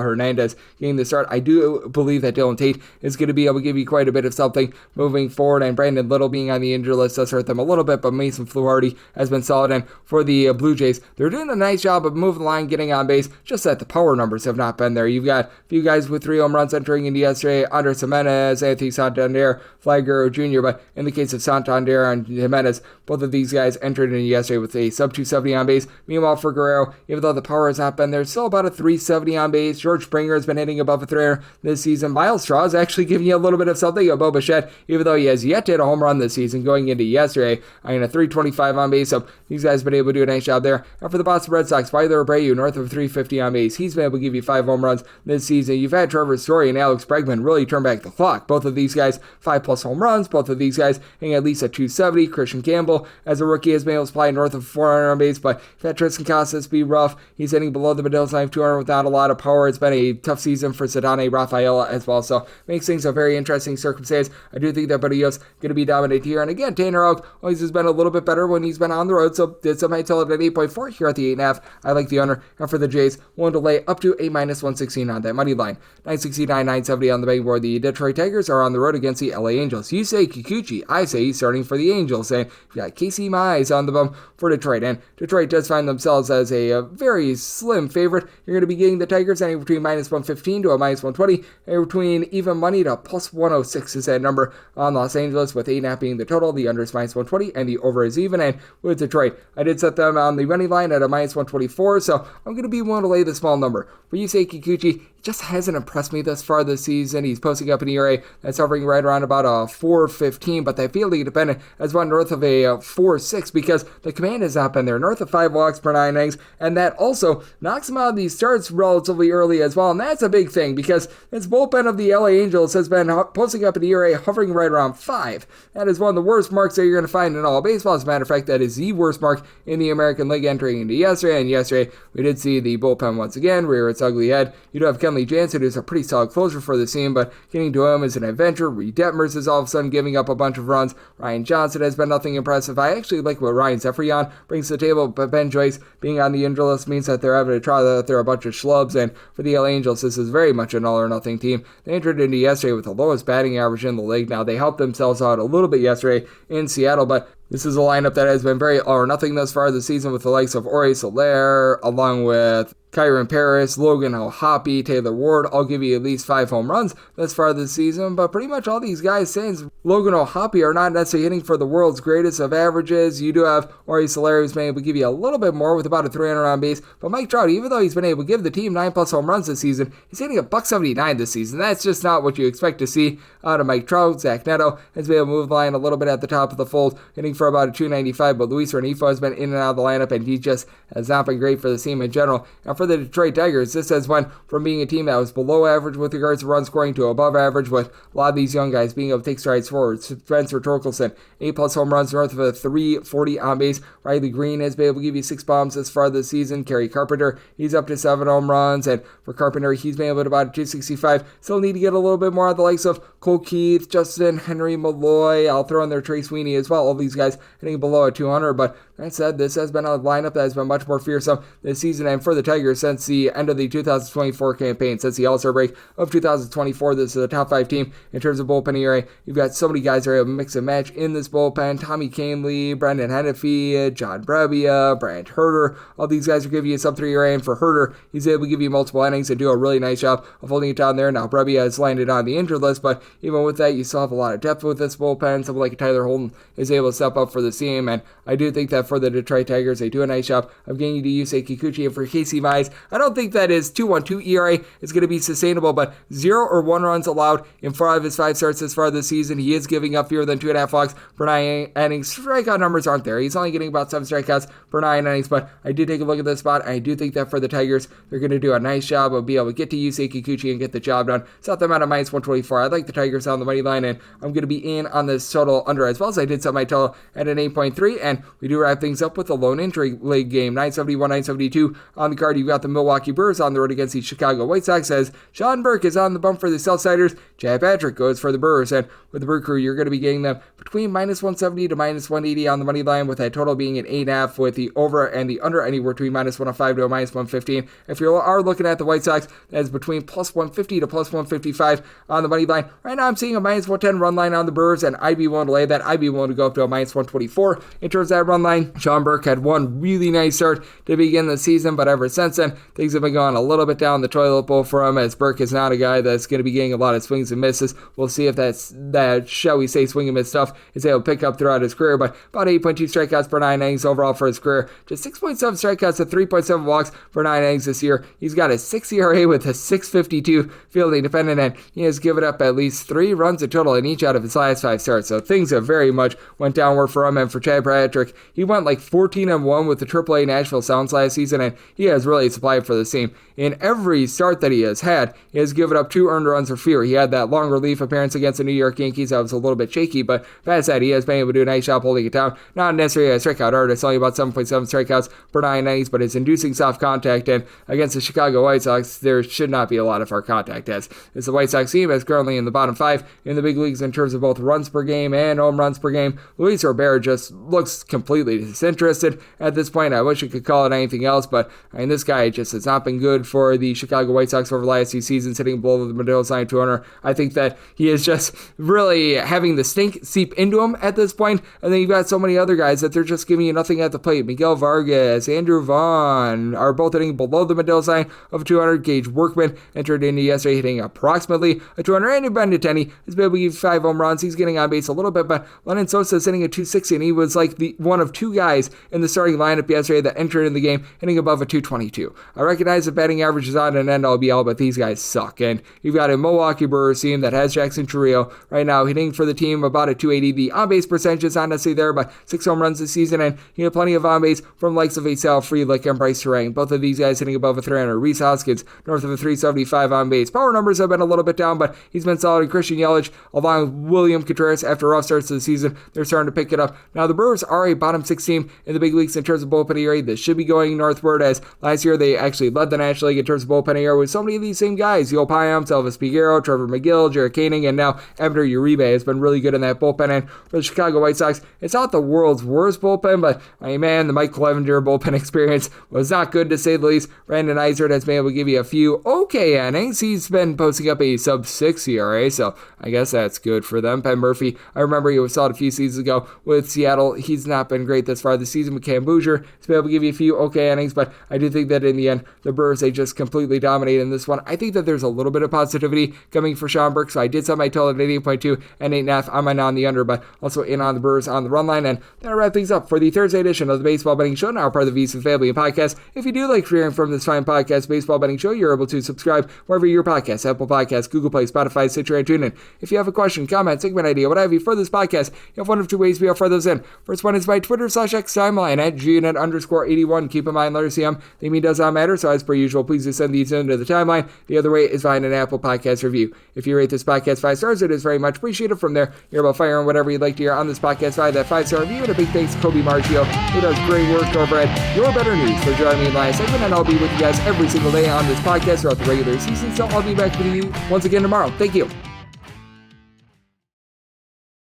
Hernandez getting the start. I do believe that Dylan Tate is going to be able to give you quite a bit of something moving forward, and Brandon Little being on the injury list does hurt them a little bit, but Mason Fluharty has been solid. And for the Blue Jays, they're doing a nice job of moving the line, getting on base, just that the power numbers have not been there. You've got a few guys with 3 home runs entering into yesterday: Andres Jimenez, Anthony Santander, Flagger Jr., but in the case of Santander and Jimenez, both of these guys entered in yesterday with a sub 270 on base. Meanwhile, for Guerrero, even though the power has not been there, still about a 370 on base. George Springer has been hitting above a 300 this season. Miles Straw is actually giving you a little bit of something. Bo Bichette, even though he has yet to hit a home run this season, going into yesterday, I mean, a 325 on base, so these guys have been able to do a nice job there. And for the Boston Red Sox, Vladimir Abreu, north of 350 on base. He's been able to give you 5 home runs this season. You've had Trevor Story and Alex Bregman really turn back the clock. Both of these guys, 5+ home runs. Both of these guys hitting at least a 270. Christian Campbell, as a rookie, has been able to supply north of 400 on base, but you've had Tristan Casas be rough. He's hitting below the middle line of 200 without a lot of power. It's been a tough season for Ceddanne Rafaela as well, so makes things a very interesting circumstance. I do think that Barrios going to be dominant here. And again, Tanner Houck always has been a little bit better when he's been on the road, so did somebody tell it at 8.4 here at the 8.5. I like the under. And for the Jays, willing to lay up to a -116 on that money line. 969, 970 on the betting board. The Detroit Tigers are on the road against the LA Angels. You say Kikuchi, I say he's starting for the Angels. And you got Casey Mize on the bum for Detroit. And Detroit does find themselves as a very slim favorite. You're going to be getting the Tigers anywhere between -115 to a -120, and between even money to +106 is that number on Los Angeles, with 8.5 being the total. The under is -120, and the over is even. And with Detroit, I did set them on the money line at a -124, so I'm going to be willing to lay the small number. When you say Kikuchi, just hasn't impressed me thus far this season. He's posting up an ERA that's hovering right around about a 4.15, but that fielding dependent has one north of a 4.6 because the command has not been there. North of 5 walks per 9 innings, and that also knocks him out of these starts relatively early as well, and that's a big thing because His bullpen of the LA Angels has been posting up an ERA hovering right around 5. That is one of the worst marks that you're going to find in all of baseball. As a matter of fact, that is the worst mark in the American League entering into yesterday. And yesterday, we did see the bullpen once again rear its ugly head. You do have Kenley Jansen, who's a pretty solid closer for the team, but getting to him is an adventure. Reed Detmers is all of a sudden giving up a bunch of runs. Ryan Johnson has been nothing impressive. I actually like what Ryan Zephyrion brings to the table, but Ben Joyce being on the injury list means that they're having to try that they're a bunch of schlubs, and for the LA Angels, this is very much an all-or-nothing team. They entered into yesterday with the lowest batting average in the league. Now, they helped themselves out a little bit yesterday in Seattle, but this is a lineup that has been very all-or-nothing thus far this season with the likes of Ori Soler, along with Kyron Paris, Logan O'Hoppe, Taylor Ward. I'll give you at least 5 home runs thus far this season, but pretty much all these guys, since Logan O'Hoppe, are not necessarily hitting for the world's greatest of averages. You do have Ori Soler, who's been able to give you a little bit more with about a 300 on base, but Mike Trout, even though he's been able to give the team 9+ home runs this season, he's hitting a $179 this season. That's just not what you expect to see out of Mike Trout. Zach Neto has been able to move the line a little bit at the top of the fold, hitting for about a 295, but Luis Renifo has been in and out of the lineup, and he just has not been great for the team in general. And for the Detroit Tigers, this has went from being a team that was below average with regards to run scoring to above average, with a lot of these young guys being able to take strides forward. Spencer Torkelson, 8+ home runs north of a 340 on base. Riley Green has been able to give you 6 bombs this far this season. Kerry Carpenter, he's up to 7 home runs, and for Carpenter, he's been able to about 265. Still need to get a little bit more on the likes of Cole Keith, Justin Henry Malloy. I'll throw in there Trey Sweeney as well. All these guys hitting below a 200, but that said, this has been a lineup that has been much more fearsome this season, and for the Tigers since the end of the 2024 campaign, since the All-Star break of 2024, this is a top 5 team in terms of bullpen ERA. You've got so many guys that are able to mix and match in this bullpen. Tommy Canley, Brendan Hennefy, John Brebbia, Brant Herter. All these guys are giving you sub 3 ERA, and for Herter, he's able to give you multiple innings and do a really nice job of holding it down there. Now, Brebbia has landed on the injured list, but even with that, you still have a lot of depth with this bullpen. Someone like Tyler Holton is able to step up for the team, and I do think that for the Detroit Tigers, they do a nice job of getting you to Yusei Kikuchi. And for Casey Mize, I don't think that his 2.12 ERA is going to be sustainable, but 0 or 1 runs allowed in 4 of his 5 starts this far this season. He is giving up fewer than 2.5 walks per 9 innings. Strikeout numbers aren't there. He's only getting about 7 strikeouts per 9 innings, but I did take a look at this spot. I do think that for the Tigers, they're going to do a nice job of being able to get to Yusei Kikuchi and get the job done. Set them out at -124. I like the Tigers on the money line, and I'm going to be in on this total under as well, as I did set my total at an 8.3, and we do wrap things up with a lone entry league game. 971, 972 on the card. You've got the Milwaukee Brewers on the road against the Chicago White Sox, as Sean Burke is on the bump for the Southsiders. Chad Patrick goes for the Brewers, and with the Brew Crew, you're going to be getting them between -170 to -180 on the money line, with that total being an 8.5, with the over and the under anywhere between -105 to -115. If you are looking at the White Sox, that is between +150 to +155 on the money line. Right now, I'm seeing a -110 run line on the Brewers, and I'd be willing to lay that. I'd be willing to go up to a -124 in terms of that run line. Sean Burke had one really nice start to begin the season, but ever since then, things have been going a little bit down the toilet bowl for him, as Burke is not a guy that's going to be getting a lot of swings and misses. We'll see if that, shall we say, swing and miss stuff is able to pick up throughout his career, but about 8.2 strikeouts per 9 innings overall for his career. Just 6.7 strikeouts and 3.7 walks per 9 innings this year. He's got a 6 ERA with a 6.52 fielding dependent, and he has given up at least 3 runs in total in each out of his last 5 starts. So things have very much went downward for him, and for Chad Patrick, he went like 14-1 with the AAA Nashville Sounds last season, and he has really supplied for the team. In every start that he has had, he has given up 2 earned runs or fewer. He had that long relief appearance against the New York Yankees that was a little bit shaky, but past that, he has been able to do a nice job holding it down. Not necessarily a strikeout artist, only about 7.7 strikeouts per 9 innings, but it's inducing soft contact, and against the Chicago White Sox, there should not be a lot of hard contact, as the White Sox team is currently in the bottom 5 in the big leagues in terms of both runs per game and home runs per game. Luis Robert just looks completely disinterested at this point. I wish I could call it anything else, but this guy just has not been good for the Chicago White Sox over the last 2 seasons, hitting below the middle line 200. I think that he is just really having the stink seep into him at this point, and then you've got so many other guys that they're just giving you nothing at the plate. Miguel Vargas, Andrew Vaughn are both hitting below the middle line of 200. Gage Workman entered into yesterday hitting approximately a 200, and Benintendi has been able to give 5 home runs. He's getting on base a little bit, but Lennon Sosa is hitting a 260, and he was like the one of 2 2 guys in the starting lineup yesterday that entered in the game hitting above a 222. I recognize the batting average is on an end all be all, but these guys suck. And you've got a Milwaukee Brewers team that has Jackson Chourio right now hitting for the team about a 280. The on-base percentage is not necessarily there, but 6 home runs this season, and you have plenty of on-base from likes of Sal Frelick and Bryce Terang. Both of these guys hitting above a 300. Rhys Hoskins north of a 375 on-base. Power numbers have been a little bit down, but he's been solid. And Christian Yelich, along with William Contreras, after rough starts to the season, they're starting to pick it up. Now, the Brewers are a bottom 6 team in the big leagues in terms of bullpen ERA. This should be going northward, as last year they actually led the National League in terms of bullpen ERA with so many of these same guys. Yoel Payamps, Elvis Figueroa, Trevor McGill, Jarrett Koenig, and now Abner Uribe has been really good in that bullpen. And for the Chicago White Sox, it's not the world's worst bullpen, but man, the Mike Clevenger bullpen experience was not good to say the least. Brandon Eisert has been able to give you a few okay innings. He's been posting up a sub-6 ERA, so I guess that's good for them. Penn Murphy, I remember he was solid a few seasons ago with Seattle. He's not been great this far this season. Cam Bouger has been able to give you a few okay innings, but I do think that in the end, the Brewers, they just completely dominate in this one. I think that there's a little bit of positivity coming for Sean Burke, so I did set my total at 88.2 and 8.5 on my on the under, but also in on the Brewers on the run line. And that'll wrap things up for the Thursday edition of the Baseball Betting Show, now part of the VSiN Family Podcast. If you do like hearing from this fine podcast, Baseball Betting Show, you're able to subscribe wherever your podcast, Apple Podcasts, Google Play, Spotify, Stitcher, and TuneIn. If you have a question, comment, segment idea, what have you for this podcast, you have one of 2 ways we offer those in. First one is my Twitter/X timeline at GNet_81. Keep in mind, letter CM, the mean does not matter, so as per usual, please just send these into the timeline. The other way is behind an Apple Podcast review. If you rate this podcast 5 stars, it is very much appreciated. From there, you're about firing whatever you'd like to hear on this podcast via that 5-star review. And a big thanks to Colby Marchio, who does great work over at Your Better News, for joining me in the last segment. And I'll be with you guys every single day on this podcast throughout the regular season, so I'll be back with you once again tomorrow. Thank you.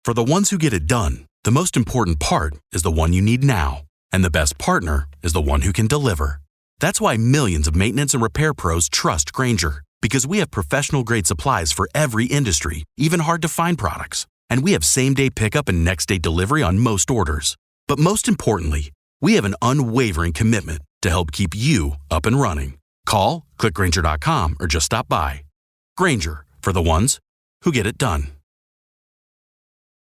For the ones who get it done, the most important part is the one you need now. And the best partner is the one who can deliver. That's why millions of maintenance and repair pros trust Grainger, because we have professional-grade supplies for every industry, even hard-to-find products. And we have same-day pickup and next-day delivery on most orders. But most importantly, we have an unwavering commitment to help keep you up and running. Call, click Grainger.com, or just stop by. Grainger, for the ones who get it done.